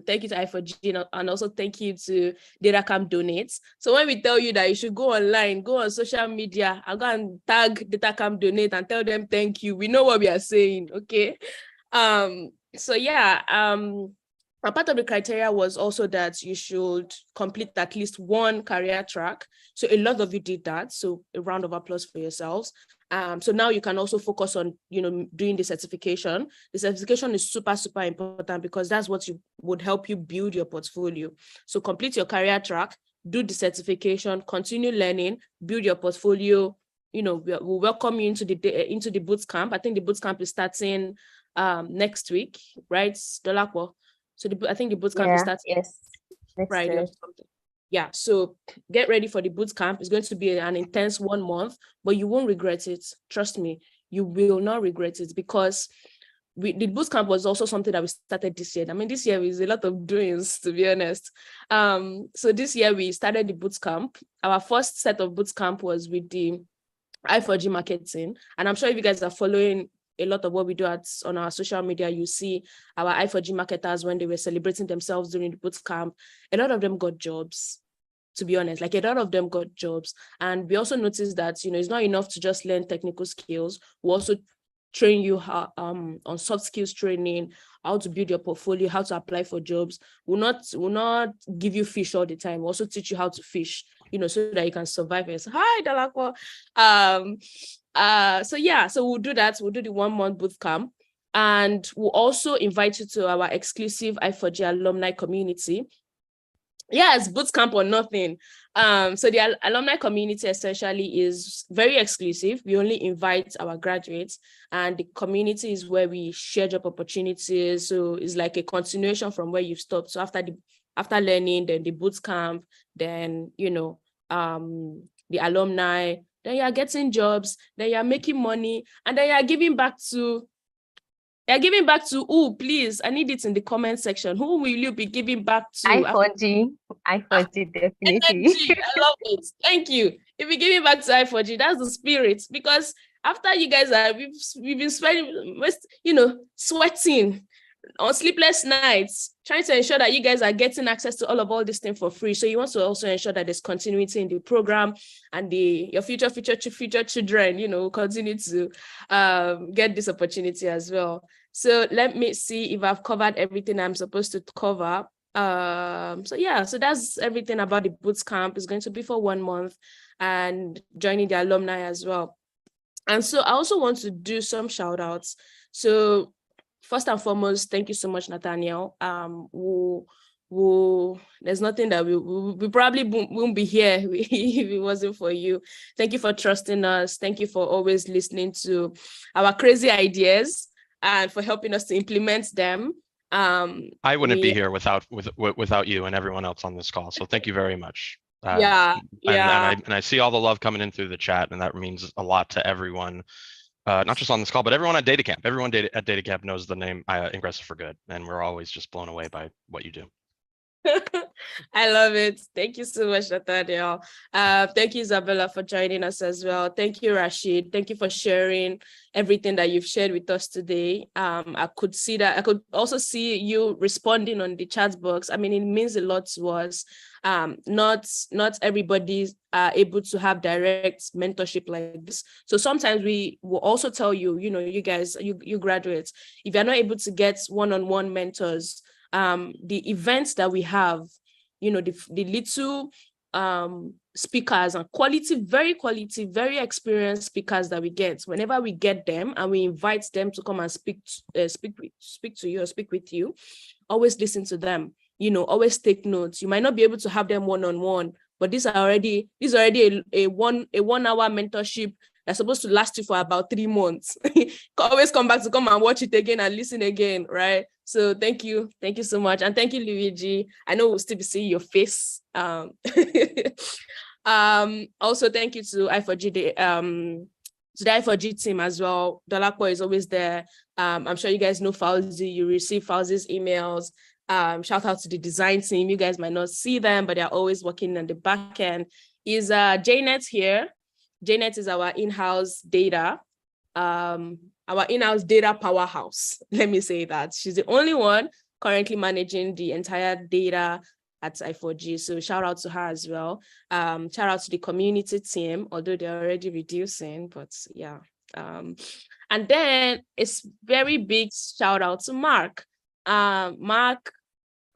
thank you to I4G, and also thank you to DataCamp Donates. So when we tell you that you should go online, go on social media, I'll go and tag DataCamp Donate and tell them thank you. We know what we are saying, okay? So yeah, a part of the criteria was also that you should complete at least one career track. So a lot of you did that. So a round of applause for yourselves. So now you can also focus on, you know, doing the certification. The certification is super, super important because that's what would help you build your portfolio. So complete your career track, do the certification, continue learning, build your portfolio. You know, we'll welcome you into the boot camp. I think the boot camp is starting next week, right, Dolakwa? So I think the boot camp is starting Friday or something. Yeah, so get ready for the boot camp. It's going to be an intense 1 month, but you won't regret it. Trust me, you will not regret it, because the boot camp was also something that we started this year. I mean, this year is a lot of doings, to be honest. So this year we started the boot camp. Our first set of boot camp was with the I4G marketing, and I'm sure if you guys are following a lot of what we do on our social media, you see our I4G marketers when they were celebrating themselves during the boot camp. A lot of them got jobs, to be honest. Like, a lot of them got jobs. And we also noticed that, you know, it's not enough to just learn technical skills. We also train you how, on soft skills training, how to build your portfolio, how to apply for jobs. We'll not give you fish all the time. We'll also teach you how to fish, you know, so that you can survive. Hi, Dalakwa. So we'll do that. We'll do the 1 month boot camp, and we'll also invite you to our exclusive I4G alumni community. Yes, boot camp or nothing. So the alumni community essentially is very exclusive. We only invite our graduates, and the community is where we share job opportunities. So it's like a continuation from where you've stopped. So after learning, then the boot camp, then, you know, the alumni, then you're getting jobs, then you're making money, and then you're giving back to, who, please? I need it in the comment section. Who will you be giving back to? I4G, definitely. Energy. I love it. Thank you. If you're giving back to I4G, that's the spirit. Because after you guys we've been spending, you know, sweating on sleepless nights, trying to ensure that you guys are getting access to all these things for free. So you want to also ensure that there's continuity in the program, and your future children, you know, continue to get this opportunity as well. So let me see if I've covered everything I'm supposed to cover. So that's everything about the boot camp. It's going to be for 1 month, and joining the alumni as well. And so I also want to do some shout outs. So first and foremost, thank you so much, Nathaniel. There's nothing that we probably won't be here if it wasn't for you. Thank you for trusting us. Thank you for always listening to our crazy ideas and for helping us to implement them. I wouldn't be here without you and everyone else on this call. So thank you very much. And I see all the love coming in through the chat, and that means a lot to everyone. Not just on this call, but everyone at DataCamp. Everyone at DataCamp knows the name Ingressive for Good, and we're always just blown away by what you do. I love it. Thank you so much, Nathaniel. Thank you, Isabella, for joining us as well. Thank you, Rashid. Thank you for sharing everything that you've shared with us today. I could also see you responding on the chat box. I mean, it means a lot to us. Not everybody are able to have direct mentorship like this. So sometimes we will also tell you, you know, you guys, you graduates, if you're not able to get one-on-one mentors, the events that we have, you know, the little speakers and very quality, very experienced speakers that we get. Whenever we get them and we invite them to come and speak to you or speak with you, always listen to them. Always take notes. You might not be able to have them one-on-one, but this is already a 1 hour mentorship that's supposed to last you for about 3 months. Always come back to come and watch it again and listen again, right? So thank you so much, and thank you, Luigi. I know we'll still be seeing your face. Also, thank you to I4G, to the I4G team as well. Dolapo is always there. I'm sure you guys know Fauzi. You receive Fauzi's emails. Shout out to the design team. You guys might not see them, but they're always working on the back end. Is Janet here? Janet is our in-house data, powerhouse. Let me say that. She's the only one currently managing the entire data at I4G. So shout out to her as well. Shout out to the community team, although they're already reducing, but yeah. And then it's very big shout out to Mark. Mark,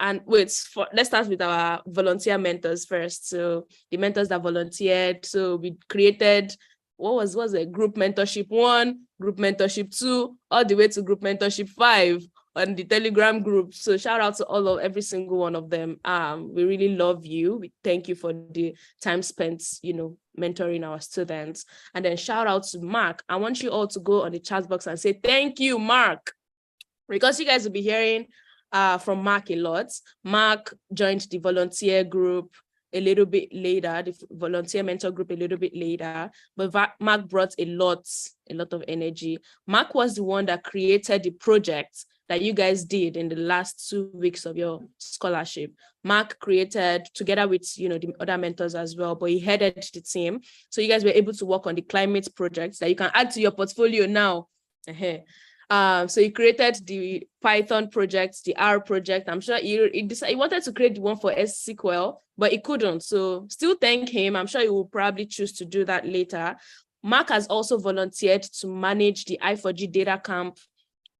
and let's start with our volunteer mentors first. So the mentors that volunteered. So we created, what was it? Group mentorship 1, group mentorship 2, all the way to group mentorship 5 on the Telegram group. So shout out to every single one of them. We really love you. We thank you for the time spent, mentoring our students. And then shout out to Mark. I want you all to go on the chat box and say, thank you, Mark. Because you guys will be hearing from Mark a lot. Mark joined the volunteer group a little bit later, the volunteer mentor group a little bit later, but Mark brought a lot of energy. Mark was the one that created the project that you guys did in the last 2 weeks of your scholarship. Mark created, together with the other mentors as well, but he headed the team. So you guys were able to work on the climate projects that you can add to your portfolio now. So he created the Python project, the R project. I'm sure he wanted to create the one for SQL, but he couldn't. So still thank him. I'm sure he will probably choose to do that later. Mark has also volunteered to manage the I4G DataCamp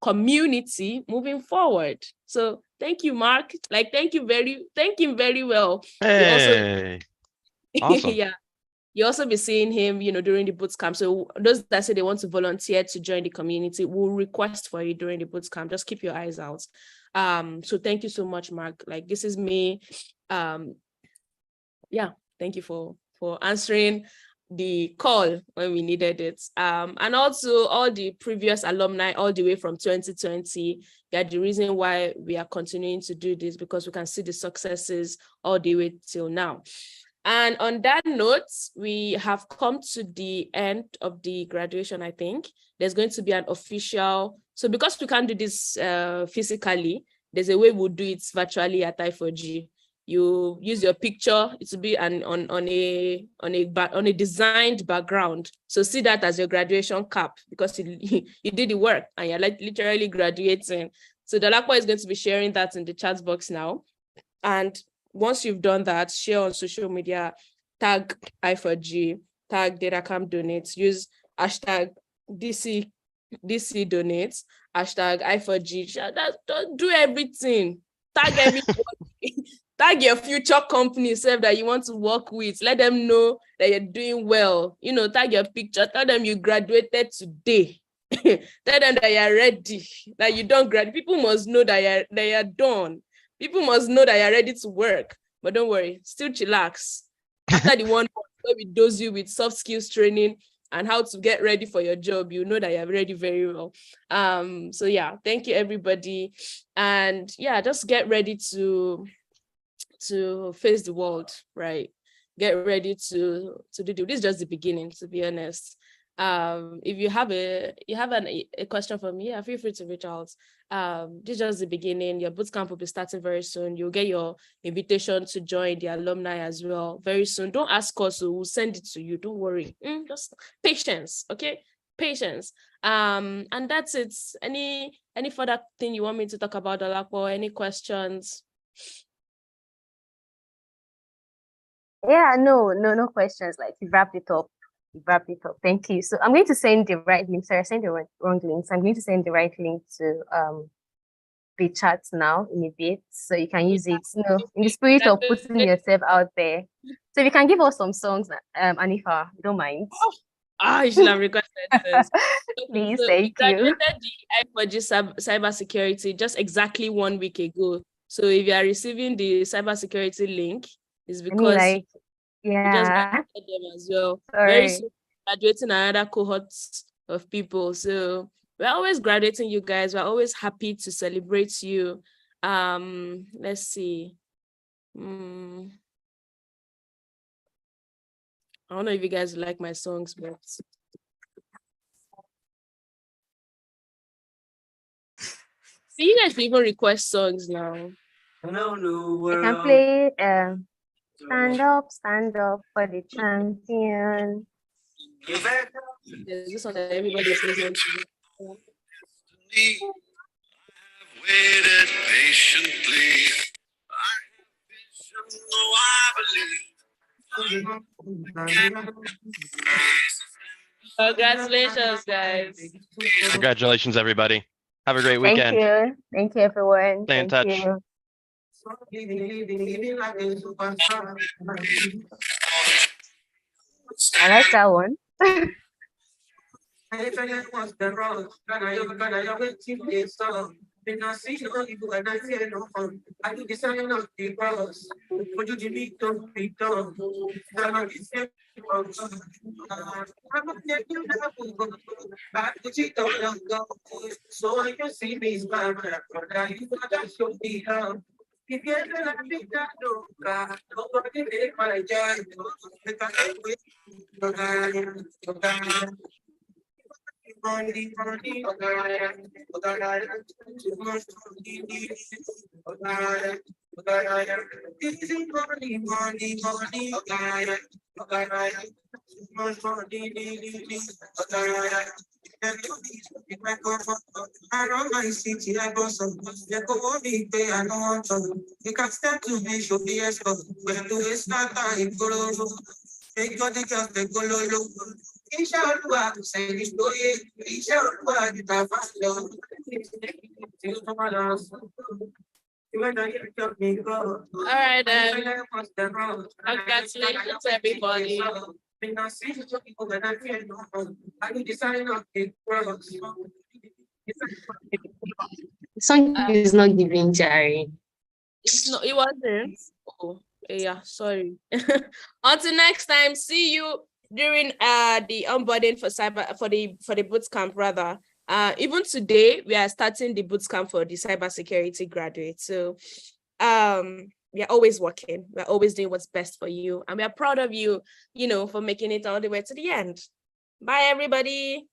community moving forward. So thank you, Mark. Thank him very well. Hey, awesome. Yeah. You also be seeing him, during the bootcamp. So those that say they want to volunteer to join the community will request for you during the bootcamp. Just keep your eyes out. So thank you so much, Mark. This is me. Yeah, thank you for answering the call when we needed it. And also all the previous alumni all the way from 2020. Yeah, the reason why we are continuing to do this, because we can see the successes all the way till now. And on that note, we have come to the end of the graduation, I think. There's going to be an official, so because we can't do this physically, there's a way we'll do it virtually at I4G. You use your picture, it will be on a designed background. So see that as your graduation cap, because you did the work and you're literally graduating. So Dolapo is going to be sharing that in the chat box now. And once you've done that, share on social media, tag I4G, tag DataCamp donates, use hashtag DC donates, hashtag I4G. Do everything. Tag everybody. Tag your future company that you want to work with. Let them know that you're doing well. Tag your picture. Tell them you graduated today. Tell them that you're ready. That you don't graduate. People must know that you're done. People must know that you're ready to work, but don't worry, still chillax. After the 1 month where we dose you with soft skills training and how to get ready for your job, you know that you're ready very well. So yeah, thank you everybody. And yeah, just get ready to face the world, right? Get ready to do this is just the beginning, to be honest. If you have a question for me, feel free to reach out. This is just the beginning. Your bootcamp will be starting very soon. You'll get your invitation to join the alumni as well very soon. Don't ask us, we'll send it to you. Don't worry. Just patience, okay? Patience. And that's it. Any further thing you want me to talk about, Dolapo? Any questions? Yeah, no questions. You wrapped it up. Thank you. So I'm going to send the right link. Sorry, I sent the wrong links. I'm going to send the right link to the chat now in a bit, so you can use it, in the spirit of putting yourself out there. So if you can give us some songs, Anifa, you don't mind. You should have requested this. Please, So thank we you. graduated the I4G cybersecurity just exactly 1 week ago. So if you are receiving the cybersecurity link, it's because we just graduated them as well. Very soon, graduating another cohorts of people. So we're always graduating you guys. We're always happy to celebrate you. Let's see. I don't know if you guys like my songs, but see, you guys even request songs now. I can play Stand Up for the Champion. This one that everybody's listening to. Waited patiently. Congratulations, guys. Congratulations, everybody. Have a great weekend. Thank you. Thank you, everyone. Stay in touch. You. I like that one. All right, then. Congratulations, everybody. The song is not giving, Jerry. It wasn't. Oh, yeah, sorry. Until next time, see you during the onboarding for the boot camp rather. Even today we are starting the boot camp for the cybersecurity graduates. So we are always working. We're always doing what's best for you, and we are proud of you, for making it all the way to the end. Bye, everybody.